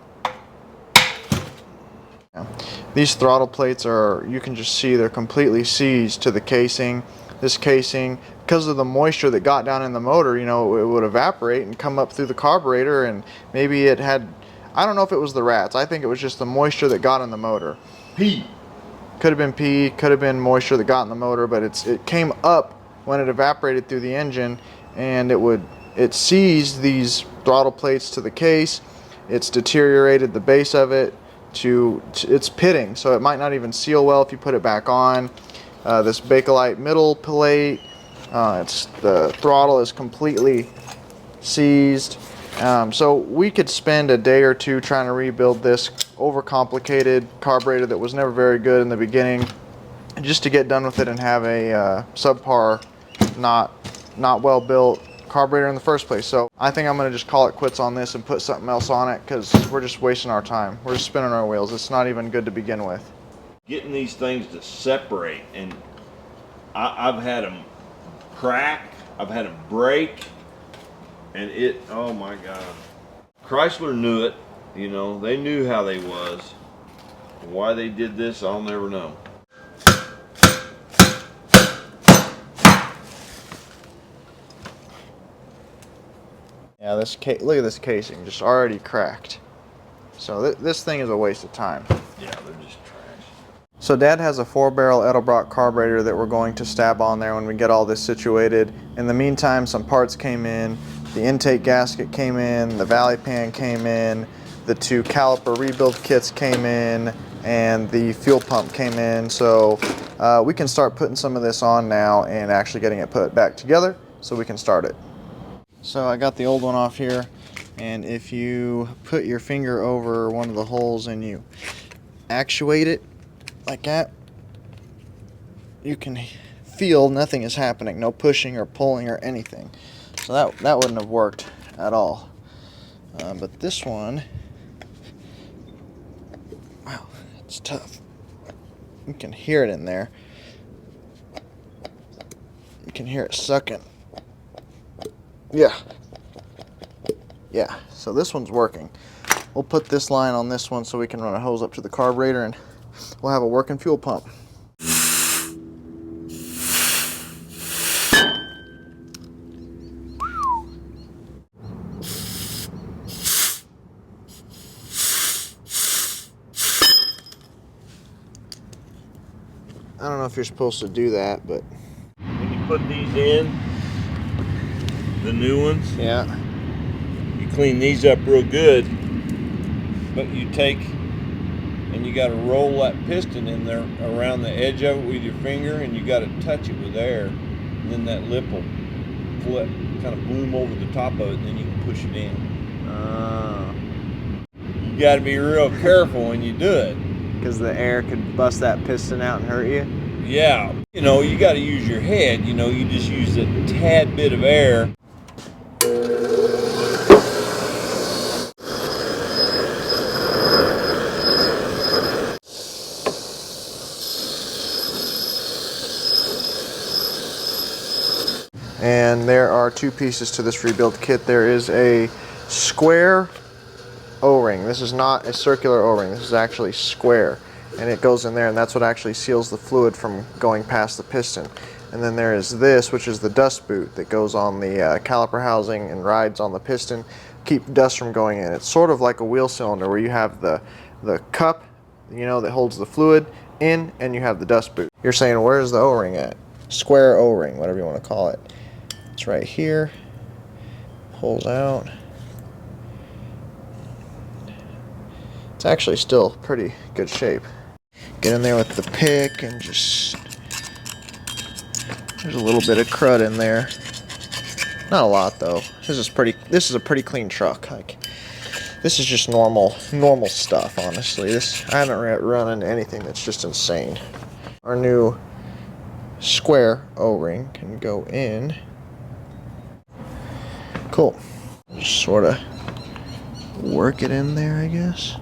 Yeah. These throttle plates are, you can just see they're completely seized to the casing. This casing, because of the moisture that got down in the motor, you know, it would evaporate and come up through the carburetor, and maybe it had, I don't know if it was the rats. I think it was just the moisture that got in the motor. Pee. Could have been pee, could have been moisture that got in the motor, but it came up when it evaporated through the engine, and it seized these throttle plates to the case. It's deteriorated the base of it to it's pitting, so it might not even seal well if you put it back on. This Bakelite middle plate, the throttle is completely seized. So we could spend a day or two trying to rebuild this overcomplicated carburetor that was never very good in the beginning, just to get done with it and have a subpar, not well built carburetor in the first place. So I think I'm going to just call it quits on this and put something else on it, because we're just wasting our time. We're just spinning our wheels. It's not even good to begin with. Getting these things to separate, and I've had them crack, I've had them break, and oh my God. Chrysler knew it, you know, they knew how they was. Why they did this, I'll never know. Yeah, look at this casing, just already cracked. So this thing is a waste of time. Yeah, they're just trash. So Dad has a 4-barrel Edelbrock carburetor that we're going to stab on there when we get all this situated. In the meantime, some parts came in. The intake gasket came in, the valley pan came in, the 2 caliper rebuild kits came in, and the fuel pump came in. So we can start putting some of this on now and actually getting it put back together so we can start it. So I got the old one off here, and if you put your finger over one of the holes and you actuate it like that, you can feel nothing is happening, no pushing or pulling or anything. So that wouldn't have worked at all. But this one, wow, it's tough. You can hear it in there. You can hear it sucking. Yeah, so this one's working. We'll put this line on this one so we can run a hose up to the carburetor, and we'll have a working fuel pump. I don't know if you're supposed to do that, but When you put these in, the new ones, yeah. you clean these up real good, but you take and you got to roll that piston in there around the edge of it with your finger, and you got to touch it with air, and then that lip will flip, kind of bloom over the top of it, and then you can push it in. You got to be real careful when you do it, Because the air could bust that piston out and hurt you. yeah, you know, you got to use your head. You know, you just use a tad bit of air. And there are 2 pieces to this rebuild kit. There is a square O-ring. This is not a circular O-ring. This is actually square. And it goes in there, and that's what actually seals the fluid from going past the piston. And then there is this, which is the dust boot that goes on the caliper housing and rides on the piston, keep dust from going in. It's sort of like a wheel cylinder where you have the cup, you know, that holds the fluid in, and you have the dust boot. You're saying, where's the O-ring at? Square O-ring, whatever you want to call it. It's right here. Pulls out. It's actually still pretty good shape. Get in there with the pick and just, there's a little bit of crud in there. Not a lot though. This is a pretty clean truck. Like, this is just normal stuff, honestly. I haven't run into anything that's just insane. Our new square O-ring can go in. Cool. Just sort of work it in there, I guess.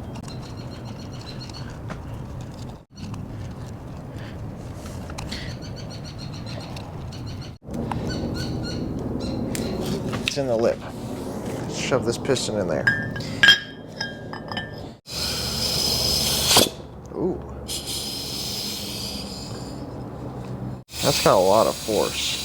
in the lip. Shove this piston in there. Ooh. That's got a lot of force.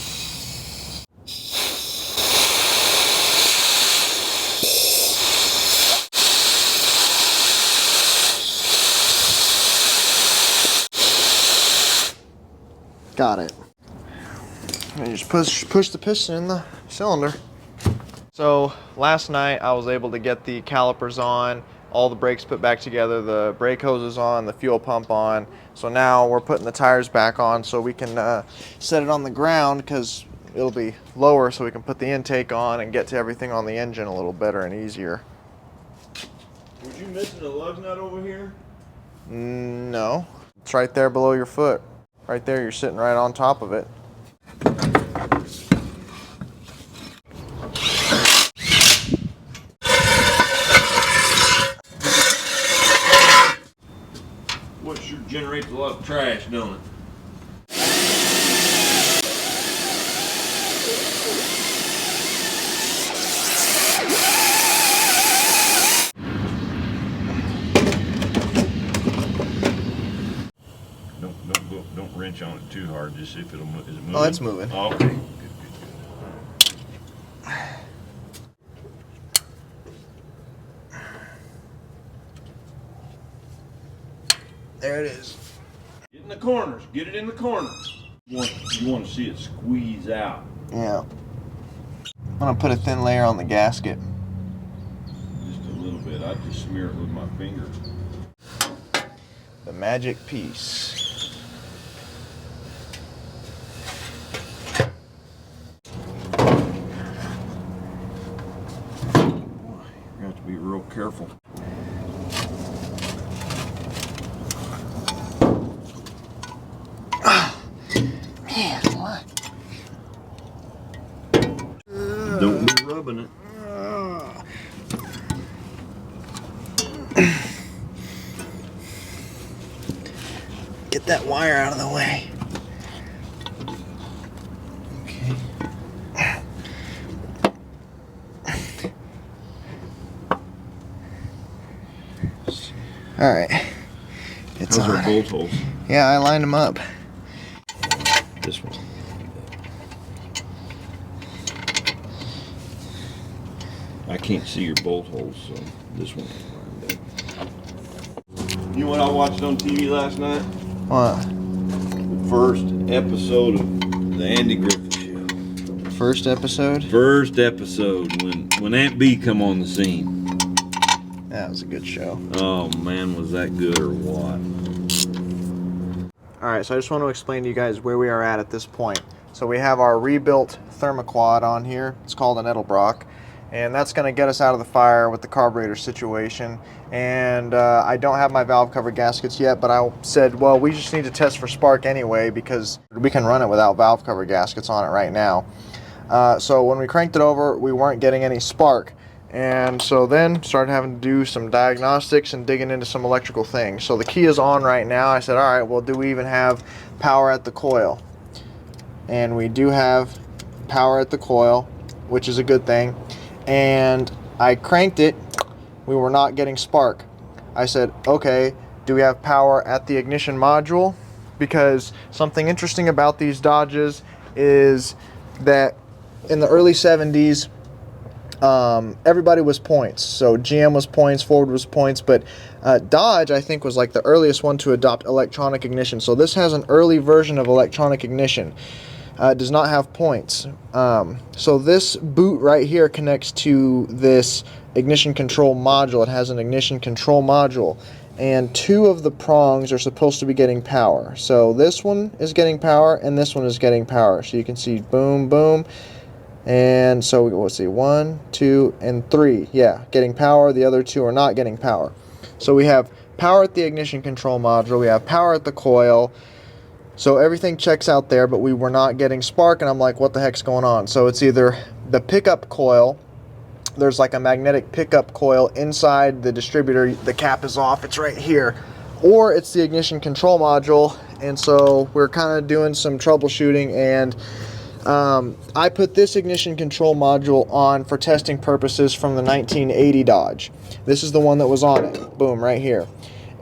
Got it. And you just push the piston in the cylinder. So last night I was able to get the calipers on, all the brakes put back together, the brake hoses on, the fuel pump on. So now we're putting the tires back on so we can set it on the ground, because it'll be lower, so we can put the intake on and get to everything on the engine a little better and easier. Was you missing a lug nut over here? No, it's right there below your foot. Right there, you're sitting right on top of it. What sure generates a lot of trash, don't it? Don't wrench on it too hard. Just see if it'll move. Is it moving? Oh, it's moving. Oh, okay. Good. There it is. Get in the corners. Get it in the corners. You want to see it squeeze out. Yeah. I'm gonna put a thin layer on the gasket. Just a little bit. I just smear it with my finger. The magic piece. You have to be real careful. Man, what? Don't be rubbing it. Get that wire out of the way. Okay. All right. It's Those on. are bolt holes. Yeah, I lined them up. This one. I can't see your bolt holes, so this one ain't lined up. You know what I watched on TV last night? What? The first episode of the Andy Griffith Show. First episode? First episode when Aunt B come on the scene. That was a good show. Oh man, was that good or what? Alright, so I just want to explain to you guys where we are at this point. So we have our rebuilt thermoquad on here. It's called an Edelbrock. And that's going to get us out of the fire with the carburetor situation. And I don't have my valve cover gaskets yet, but I said, well, we just need to test for spark anyway, because we can run it without valve cover gaskets on it right now. So when we cranked it over, we weren't getting any spark. And so then started having to do some diagnostics and digging into some electrical things. So the key is on right now. I said, all right, well, do we even have power at the coil? And we do have power at the coil, which is a good thing. And I cranked it, we were not getting spark. I said, okay, do we have power at the ignition module? Because something interesting about these Dodges is that in the early 70s, everybody was points. So GM was points, Ford was points, but Dodge, I think, was like the earliest one to adopt electronic ignition. So this has an early version of electronic ignition. It does not have points. So this boot right here connects to this ignition control module. It has an ignition control module, and two of the prongs are supposed to be getting power. So this one is getting power and this one is getting power. So you can see boom, boom. And so let's see, 1, 2, and 3. Yeah, getting power. The other two are not getting power. So we have power at the ignition control module. We have power at the coil. So everything checks out there, but we were not getting spark, and I'm like, what the heck's going on? So it's either the pickup coil. There's like a magnetic pickup coil inside the distributor. The cap is off. It's right here. Or it's the ignition control module. And so we're kind of doing some troubleshooting, and I put this ignition control module on for testing purposes from the 1980 Dodge. This is the one that was on it. Boom, right here.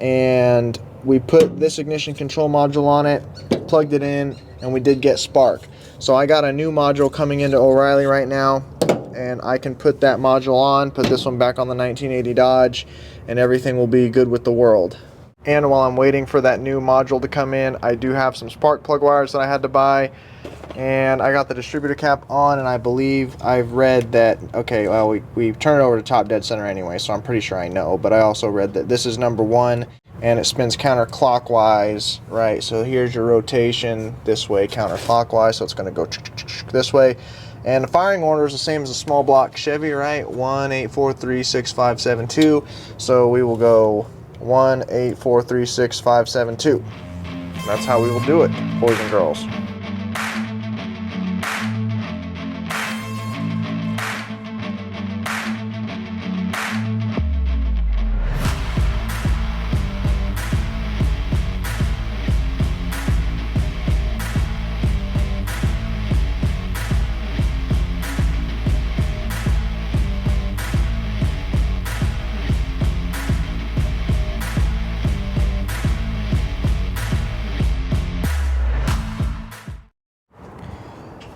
And we put this ignition control module on it, plugged it in, and we did get spark. So I got a new module coming into O'Reilly right now, and I can put that module on, put this one back on the 1980 Dodge, and everything will be good with the world. And while I'm waiting for that new module to come in, I do have some spark plug wires that I had to buy. And I got the distributor cap on, and I believe I've read that, okay, well, we turn it over to top dead center anyway, so I'm pretty sure I know, but I also read that this is number 1, and it spins counterclockwise, right? So here's your rotation this way, counterclockwise, so it's going to go this way. And the firing order is the same as a small block Chevy, right? 1 8 4 3 6 5 7 2. So we will go 1 8 4 3 6 5 7 2. That's how we will do it, boys and girls.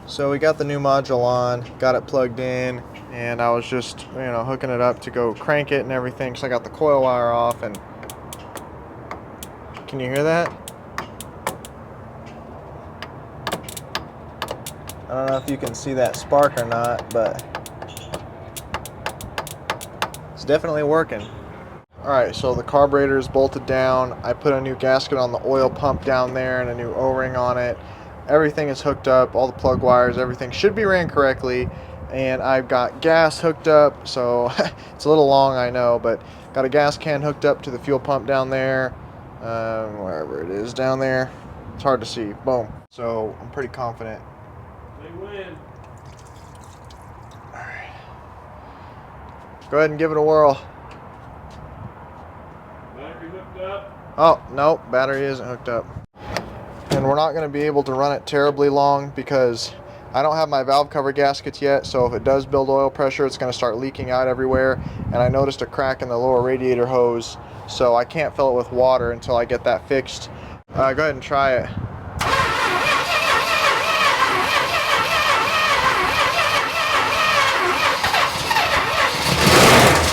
So we got the new module on, got it plugged in, and I was just, hooking it up to go crank it and everything. So I got the coil wire off, and can you hear that? I don't know if you can see that spark or not, but it's definitely working. Alright, so the carburetor is bolted down. I put a new gasket on the oil pump down there and a new O-ring on it. Everything is hooked up, all the plug wires, everything should be ran correctly, and I've got gas hooked up, so it's a little long, I know, but got a gas can hooked up to the fuel pump down there, wherever it is down there. It's hard to see. Boom. So I'm pretty confident. They win. Alright. Go ahead and give it a whirl. Battery hooked up? Oh, nope, battery isn't hooked up. And we're not going to be able to run it terribly long because I don't have my valve cover gaskets yet, so if it does build oil pressure, it's going to start leaking out everywhere. And I noticed a crack in the lower radiator hose, so I can't fill it with water until I get that fixed. Go ahead and try it.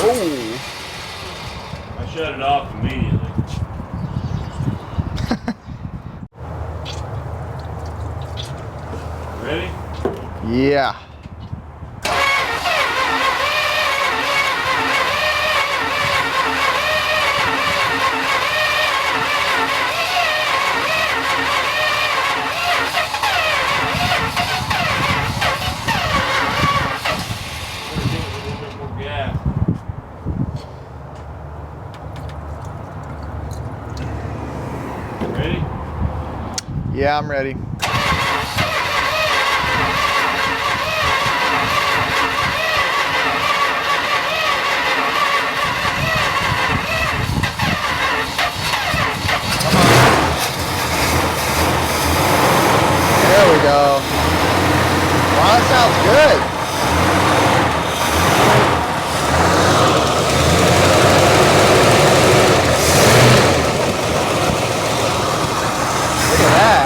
Oh! I shut it off immediately. Ready? Yeah. Ready? Yeah, I'm ready. There we go. Wow, that sounds good. Look at that.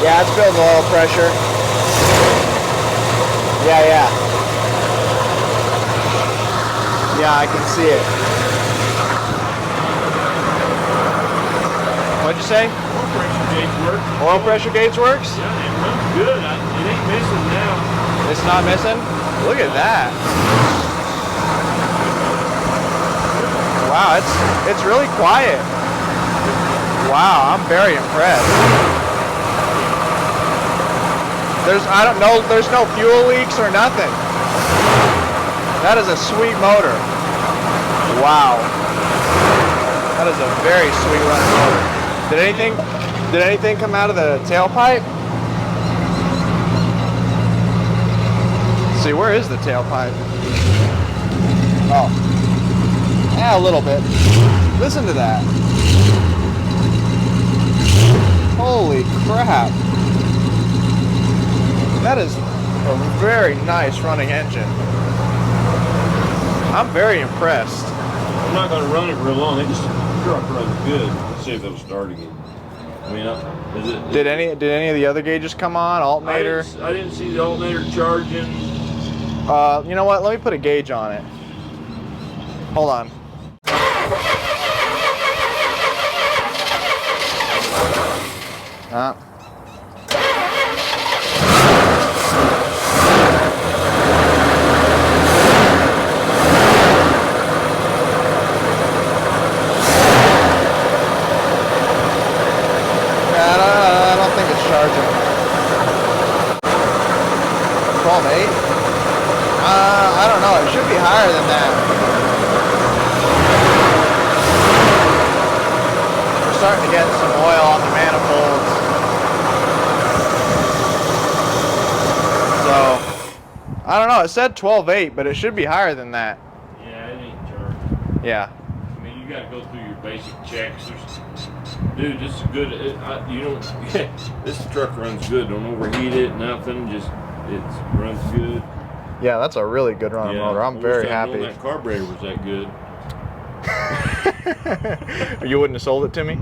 Yeah, it's building oil pressure. Yeah. Yeah, I can see it. What'd you say? Oil pressure gauge works. Oil pressure gauge works? Yeah, it runs good. It ain't missing now. It's not missing? Look at that. Wow, it's really quiet. Wow, I'm very impressed. There's no fuel leaks or nothing. That is a sweet motor. Wow. That is a very sweet running motor. Did anything come out of the tailpipe? Let's see, where is the tailpipe? Oh. Yeah, a little bit. Listen to that. Holy crap. That is a very nice running engine. I'm very impressed. I'm not going to run it real long. They just truck runs good. Let's see if it'll start again. I mean, did any of the other gauges come on? Alternator? I didn't see the alternator charging. You know what? Let me put a gauge on it. Hold on. I don't think it's charging. 12.8? I don't know. It should be higher than that. We're starting to get some oil on the manifolds. So, I don't know. It said 12.8, but it should be higher than that. Yeah, it ain't charging. Yeah. I mean, you got to go through your basic checks. Dude, this is good. You don't. This truck runs good. Don't overheat it. Nothing. Just it runs good. Yeah, that's a really good running motor. I'm very happy. That carburetor was that good. You wouldn't have sold it to me?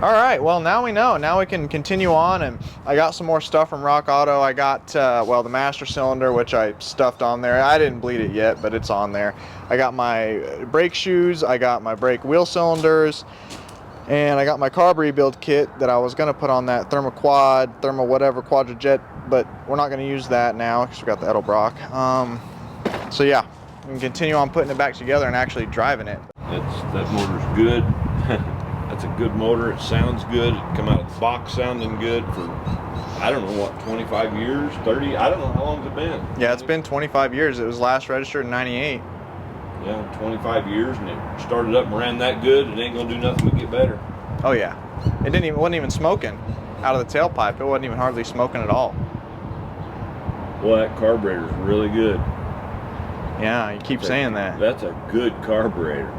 All right, well, now we know. Now we can continue on, and I got some more stuff from Rock Auto. I got, well, the master cylinder, which I stuffed on there. I didn't bleed it yet, but it's on there. I got my brake shoes. I got my brake wheel cylinders. And I got my carb rebuild kit that I was going to put on that thermo whatever, Quadrajet, but we're not going to use that now because we got the Edelbrock. So yeah, we can continue on putting it back together and actually driving it. That motor's good. That's a good motor. It sounds good. It come out of the box sounding good for, I don't know what, 25 years, 30? I don't know how long it's been. Yeah, it's been 25 years. It was last registered in '98. Yeah, 25 years, and it started up and ran that good. It ain't gonna do nothing but get better. Oh yeah, wasn't even smoking out of the tailpipe. It wasn't even hardly smoking at all. Well, that carburetor's really good. Yeah, you keep saying that. That's a good carburetor.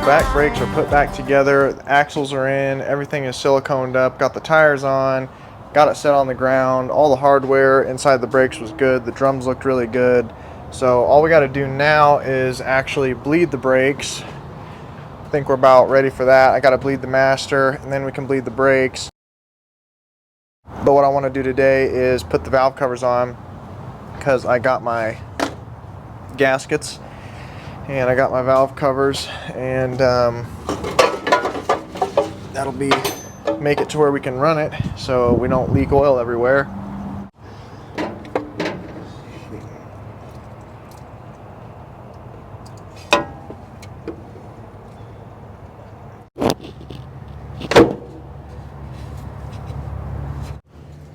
Back brakes are put back together, the axles are in, everything is siliconed up, got the tires on, got it set on the ground, all the hardware inside the brakes was good, the drums looked really good. So all we got to do now is actually bleed the brakes. I think we're about ready for that. I got to bleed the master and then we can bleed the brakes. But what I want to do today is put the valve covers on because I got my gaskets and I got my valve covers, and that'll make it to where we can run it so we don't leak oil everywhere.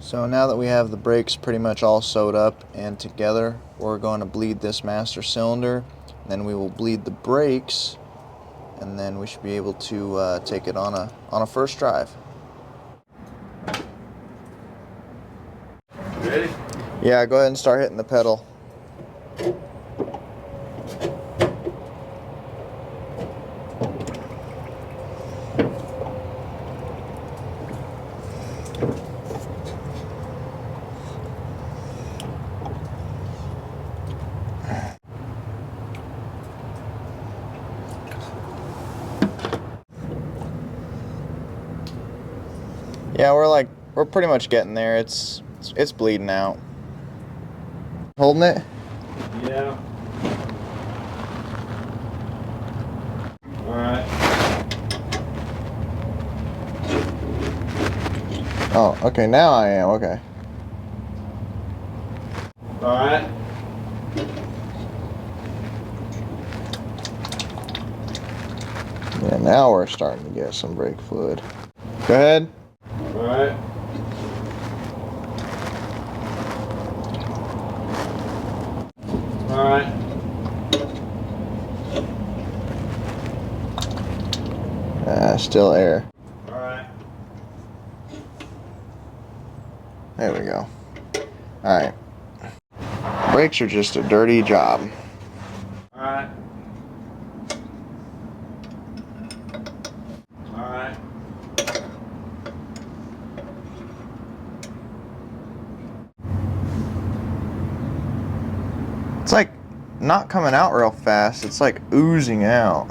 So now that we have the brakes pretty much all sewed up and together, we're going to bleed this master cylinder. Then we will bleed the brakes, and then we should be able to take it on a first drive. Ready? Yeah, go ahead and start hitting the pedal. Yeah, we're pretty much getting there. It's bleeding out. Holding it? Yeah. All right. Oh, okay, now I am, okay. All right. Yeah, now we're starting to get some brake fluid. Go ahead. All right. All right. Still air. All right. There we go. Alright. Brakes are just a dirty job. All right. All right. It's like not coming out real fast. It's like oozing out.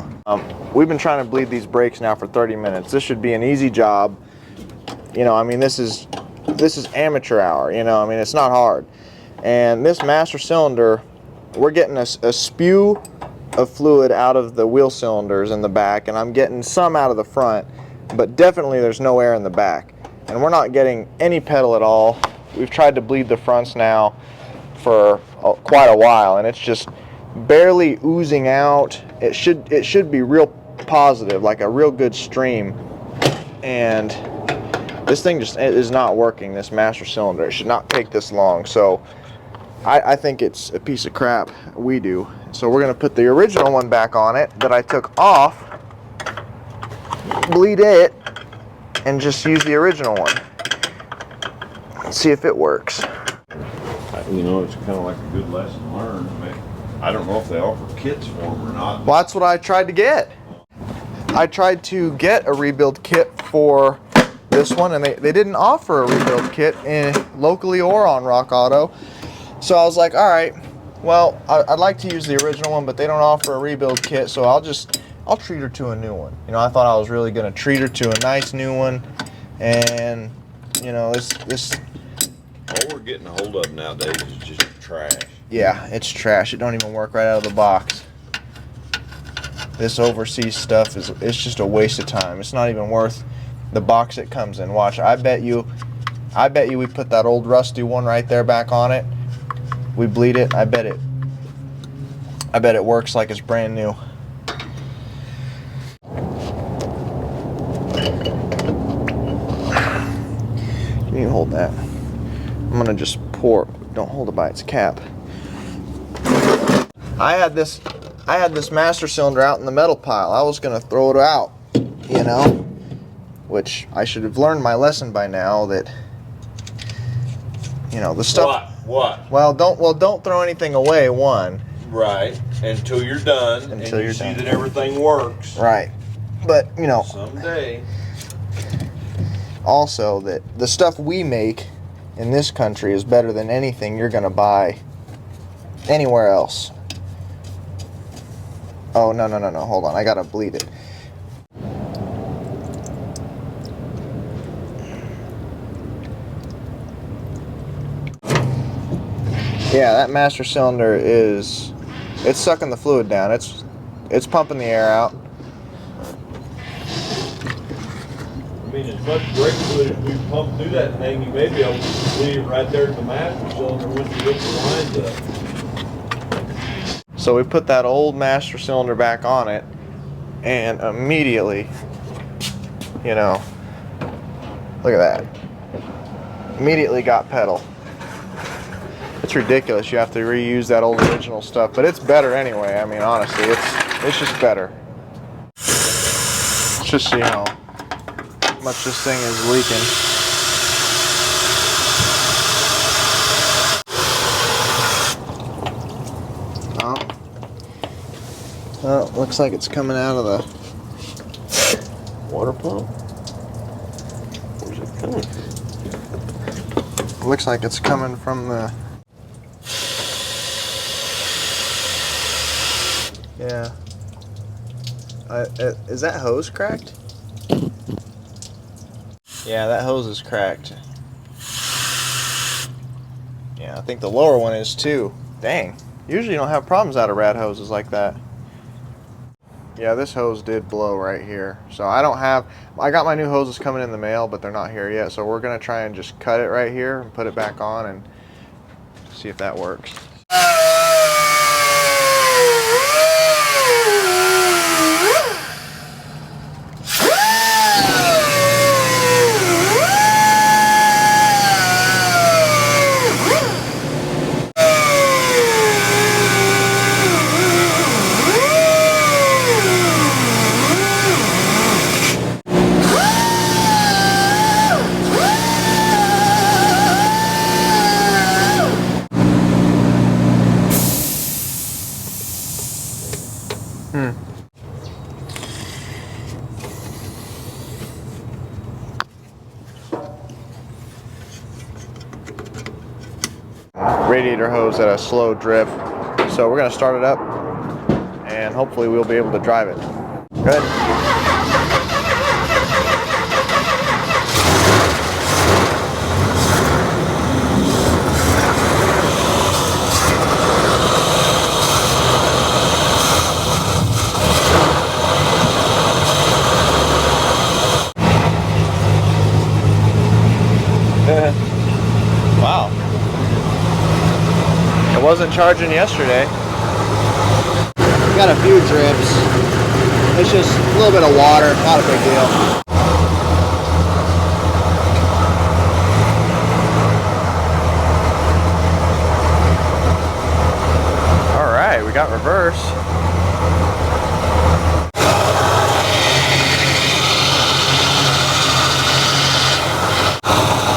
We've been trying to bleed these brakes now for 30 minutes. This should be an easy job. You know, I mean, this is amateur hour. You know, I mean, it's not hard. And this master cylinder, we're getting a spew of fluid out of the wheel cylinders in the back, and I'm getting some out of the front, but definitely there's no air in the back. And we're not getting any pedal at all. We've tried to bleed the fronts now for quite a while, and it's just barely oozing out. It should be real positive, like a real good stream, and this thing just is not working. This master cylinder, it should not take this long. So I think it's a piece of crap. We do. So we're gonna put the original one back on it that I took off, bleed it, and just use the original one. Let's see if it works. You know, it's kind of like a good lesson learned. I mean, I don't know if they offer kits for them or not. Well, that's what I tried to get. I tried to get a rebuild kit for this one, and they didn't offer a rebuild kit locally or on Rock Auto. So I was like, all right, well, I'd like to use the original one, but they don't offer a rebuild kit, so I'll treat her to a new one. You know, I thought I was really gonna treat her to a nice new one, and you know, this. All we're getting a hold of nowadays is just trash. Yeah, it's trash. It don't even work right out of the box. This overseas stuff it's just a waste of time. It's not even worth the box it comes in. Watch, I bet you we put that old rusty one right there back on it. We bleed it. I bet it works like it's brand new. You need to hold that. I'm gonna just pour. Don't hold it by its cap. I had this master cylinder out in the metal pile. I was gonna throw it out, you know, which I should have learned my lesson by now. That, you know, the stuff. What? Well, don't throw anything away. One. Right. Until you're done. Until and you're see done. that everything works. Right. But you know. Someday. Also, that the stuff we make in this country is better than anything you're gonna buy anywhere else. Oh, no, hold on, I gotta bleed it. Yeah, that master cylinder it's sucking the fluid down. It's pumping the air out. I mean, as much brake fluid as we pump through that thing, you may be able to leave it right there at the master cylinder once you get the lines up. So we put that old master cylinder back on it, and immediately, you know, look at that. Immediately got pedal. It's ridiculous. You have to reuse that old original stuff, but it's better anyway. I mean, honestly, it's just better. Let's just see how much this thing is leaking. Oh, looks like it's coming out of the Water pump? Where's it coming from? looks like it's coming from the. Yeah. Is that hose cracked? Yeah, that hose is cracked. Yeah, I think the lower one is too. Dang. Usually you don't have problems out of rad hoses like that. Yeah, this hose did blow right here. So I got my new hoses coming in the mail, but they're not here yet. So we're going to try and just cut it right here and put it back on and see if that works. Radiator hose at a slow drip. So we're going to start it up and hopefully we'll be able to drive it. Good. Wow. It wasn't charging yesterday. Got a few drips. It's just a little bit of water, not a big deal. All right, we got reverse.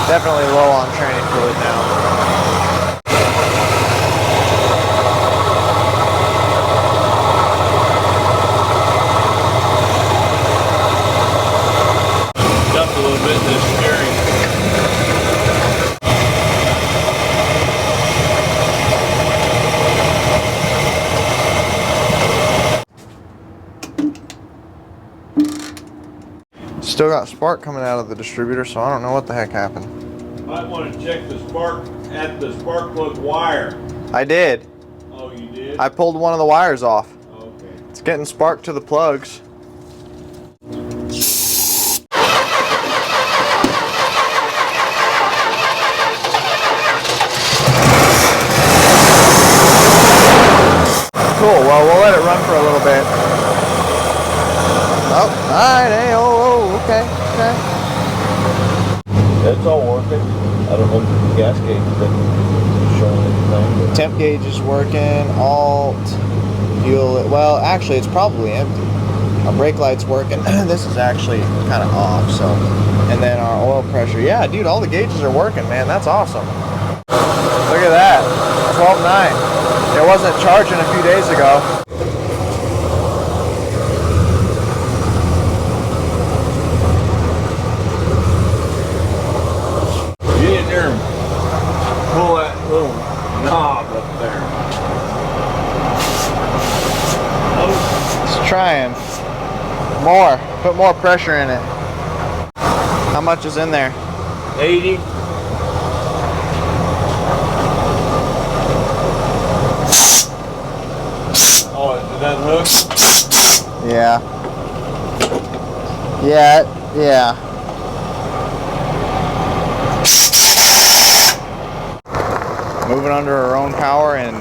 Definitely low on training fluid now. Dumped a little bit in this steering. Still got spark coming out of the distributor, so I don't know what the heck happened. Might want to check the spark at the spark plug wire. I did. Oh, you did? I pulled one of the wires off. Okay. It's getting spark to the plugs. Cool, well, we'll let it run for a little bit. Oh, alright, hey, oh, okay. It's all working. I don't know if the gas gauge is showing anything. But Temp gauge is working, alt, fuel, well, actually, it's probably empty. Our brake light's working. This is actually kind of off, so. And then our oil pressure. Yeah, dude, all the gauges are working, man. That's awesome. Look at that, 12.9. It wasn't charging a few days ago. Get in there and pull that little knob up there. It's trying. More. Put more pressure in it. How much is in there? 80. Oh, did that hook? Yeah. Yeah. Moving under our own power in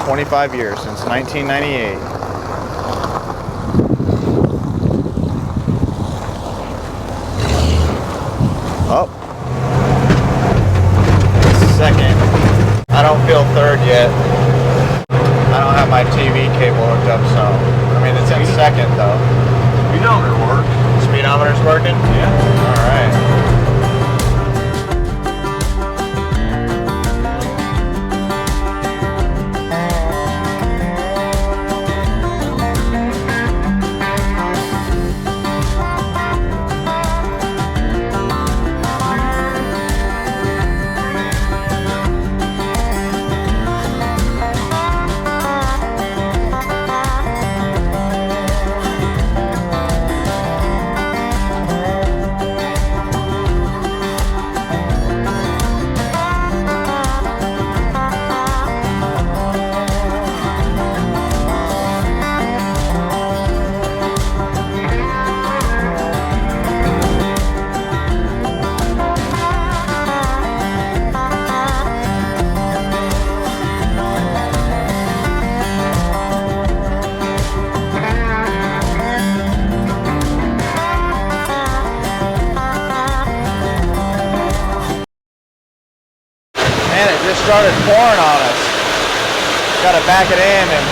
25 years, since 1998. Oh. Second. I don't feel third yet. I don't have my TV cable hooked up, so I mean it's in second though. Speedometer works. Speedometer's working? Yeah. All right. pouring on us. Got to back it in, and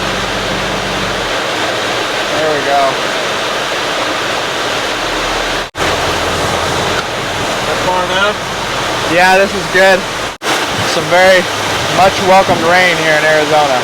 there we go. That far enough? Yeah, this is good. Some very much welcomed rain here in Arizona.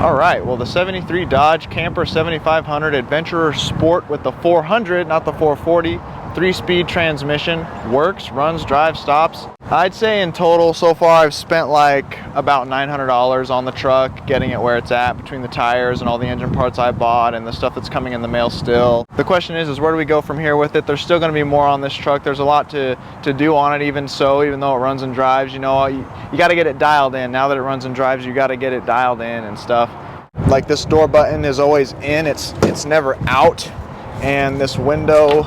All right, well, the 73 Dodge Camper 7500 Adventurer Sport with the 400, not the 440, 3-speed transmission, works, runs, drives, stops. I'd say in total so far I've spent like about $900 on the truck, getting it where it's at between the tires and all the engine parts I bought and the stuff that's coming in the mail still. The question is where do we go from here with it? There's still going to be more on this truck. There's a lot to do on it, even though it runs and drives. You know, you got to get it dialed in. Now that it runs and drives, you got to get it dialed in and stuff. Like this door button is always in, it's never out, and this window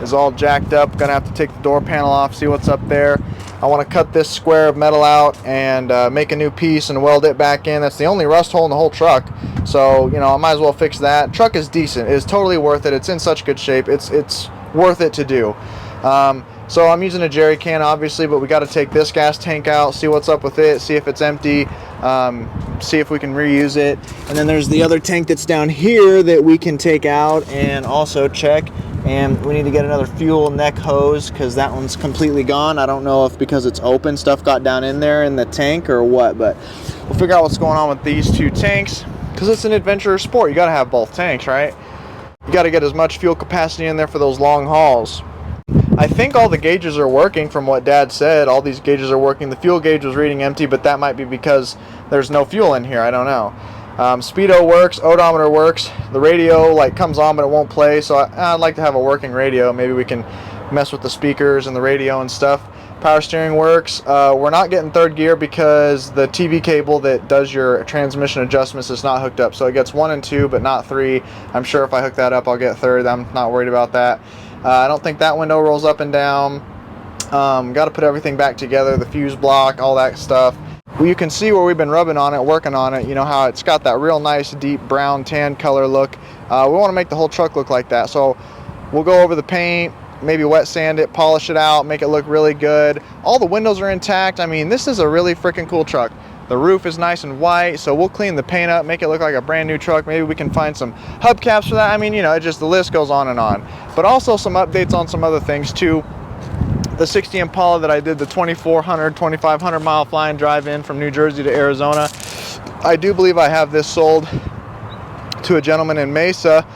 is all jacked up. Gonna have to take the door panel off, see what's up there. I want to cut this square of metal out and make a new piece and weld it back in. That's the only rust hole in the whole truck, so you know I might as well fix that. Truck is decent, it's totally worth it. It's in such good shape, it's worth it to do. So I'm using a jerry can obviously, but we got to take this gas tank out, see what's up with it, see if it's empty, see if we can reuse it. And then there's the other tank that's down here that we can take out and also check. And we need to get another fuel neck hose because that one's completely gone. I don't know if because it's open stuff got down in there in the tank or what, but we'll figure out what's going on with these two tanks because it's an Adventurer Sport. You got to have both tanks, right? You got to get as much fuel capacity in there for those long hauls. I think all the gauges are working from what Dad said. All these gauges are working. The fuel gauge was reading empty, but that might be because there's no fuel in here. I don't know. Speedo works, odometer works. The radio like comes on, but it won't play. So I'd like to have a working radio. Maybe we can mess with the speakers and the radio and stuff. Power steering works. We're not getting third gear because the TV cable that does your transmission adjustments is not hooked up. So it gets 1 and 2, but not 3. I'm sure if I hook that up, I'll get third. I'm not worried about that. I don't think that window rolls up and down. Got to put everything back together, the fuse block, all that stuff. Well, you can see where we've been rubbing on it, working on it. You know how it's got that real nice deep brown tan color look. We want to make the whole truck look like that. So we'll go over the paint, maybe wet sand it, polish it out, make it look really good. All the windows are intact. I mean, this is a really freaking cool truck. The roof is nice and white, so we'll clean the paint up, make it look like a brand new truck. Maybe we can find some hubcaps for that. I mean, you know, it just the list goes on and on. But also some updates on some other things too. The 60 Impala that I did the 2,400, 2,500 mile flying drive in from New Jersey to Arizona. I do believe I have this sold to a gentleman in Mesa.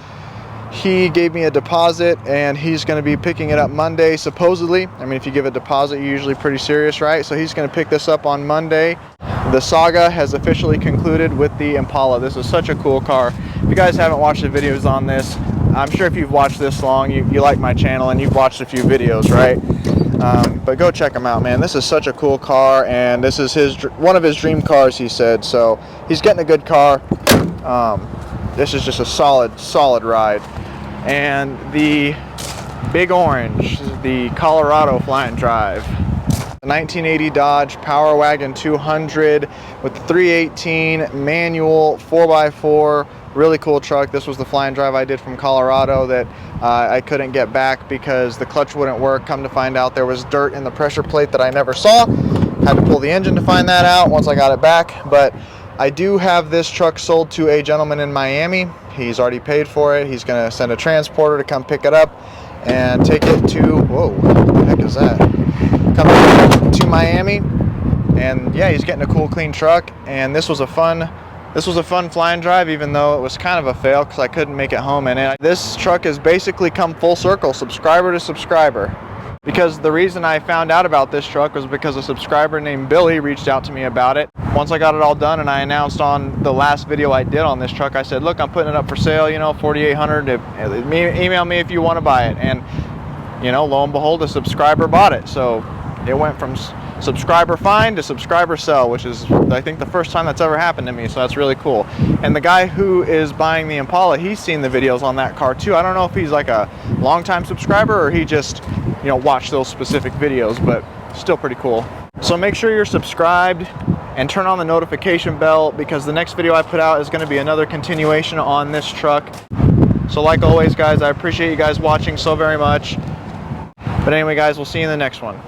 He gave me a deposit and he's going to be picking it up Monday supposedly. I mean, if you give a deposit, you're usually pretty serious, right? So he's going to pick this up on Monday. The saga has officially concluded with the Impala. This is such a cool car. If you guys haven't watched the videos on this, I'm sure if you've watched this long, you like my channel and you've watched a few videos, right? But go check him out, man. This is such a cool car, and this is one of his dream cars, he said. So he's getting a good car. This is just a solid ride. And the Big Orange, the Colorado Flying Drive. The 1980 Dodge Power Wagon 200 with the 318 manual 4x4. Really cool truck. This was the flying drive I did from Colorado that I couldn't get back because the clutch wouldn't work. Come to find out there was dirt in the pressure plate that I never saw. Had to pull the engine to find that out once I got it back. But I do have this truck sold to a gentleman in Miami. He's already paid for it. He's going to send a transporter to come pick it up and take it to, whoa, what the heck is that? Come to Miami. And yeah, he's getting a cool, clean truck. And this was a fun flying drive, even though it was kind of a fail because I couldn't make it home in it. This truck has basically come full circle, subscriber to subscriber. Because the reason I found out about this truck was because a subscriber named Billy reached out to me about it. Once I got it all done and I announced on the last video I did on this truck, I said, look, I'm putting it up for sale, you know, $4,800. Email me if you want to buy it. And, you know, lo and behold, a subscriber bought it. So it went from subscriber find to subscriber sell, which is, I think, the first time that's ever happened to me, so that's really cool. And the guy who is buying the Impala, he's seen the videos on that car too. I don't know if he's like a long-time subscriber or he just, you know, watched those specific videos, but still pretty cool. So make sure you're subscribed and turn on the notification bell because the next video I put out is going to be another continuation on this truck. So like always, guys, I appreciate you guys watching so very much. But anyway, guys, we'll see you in the next one.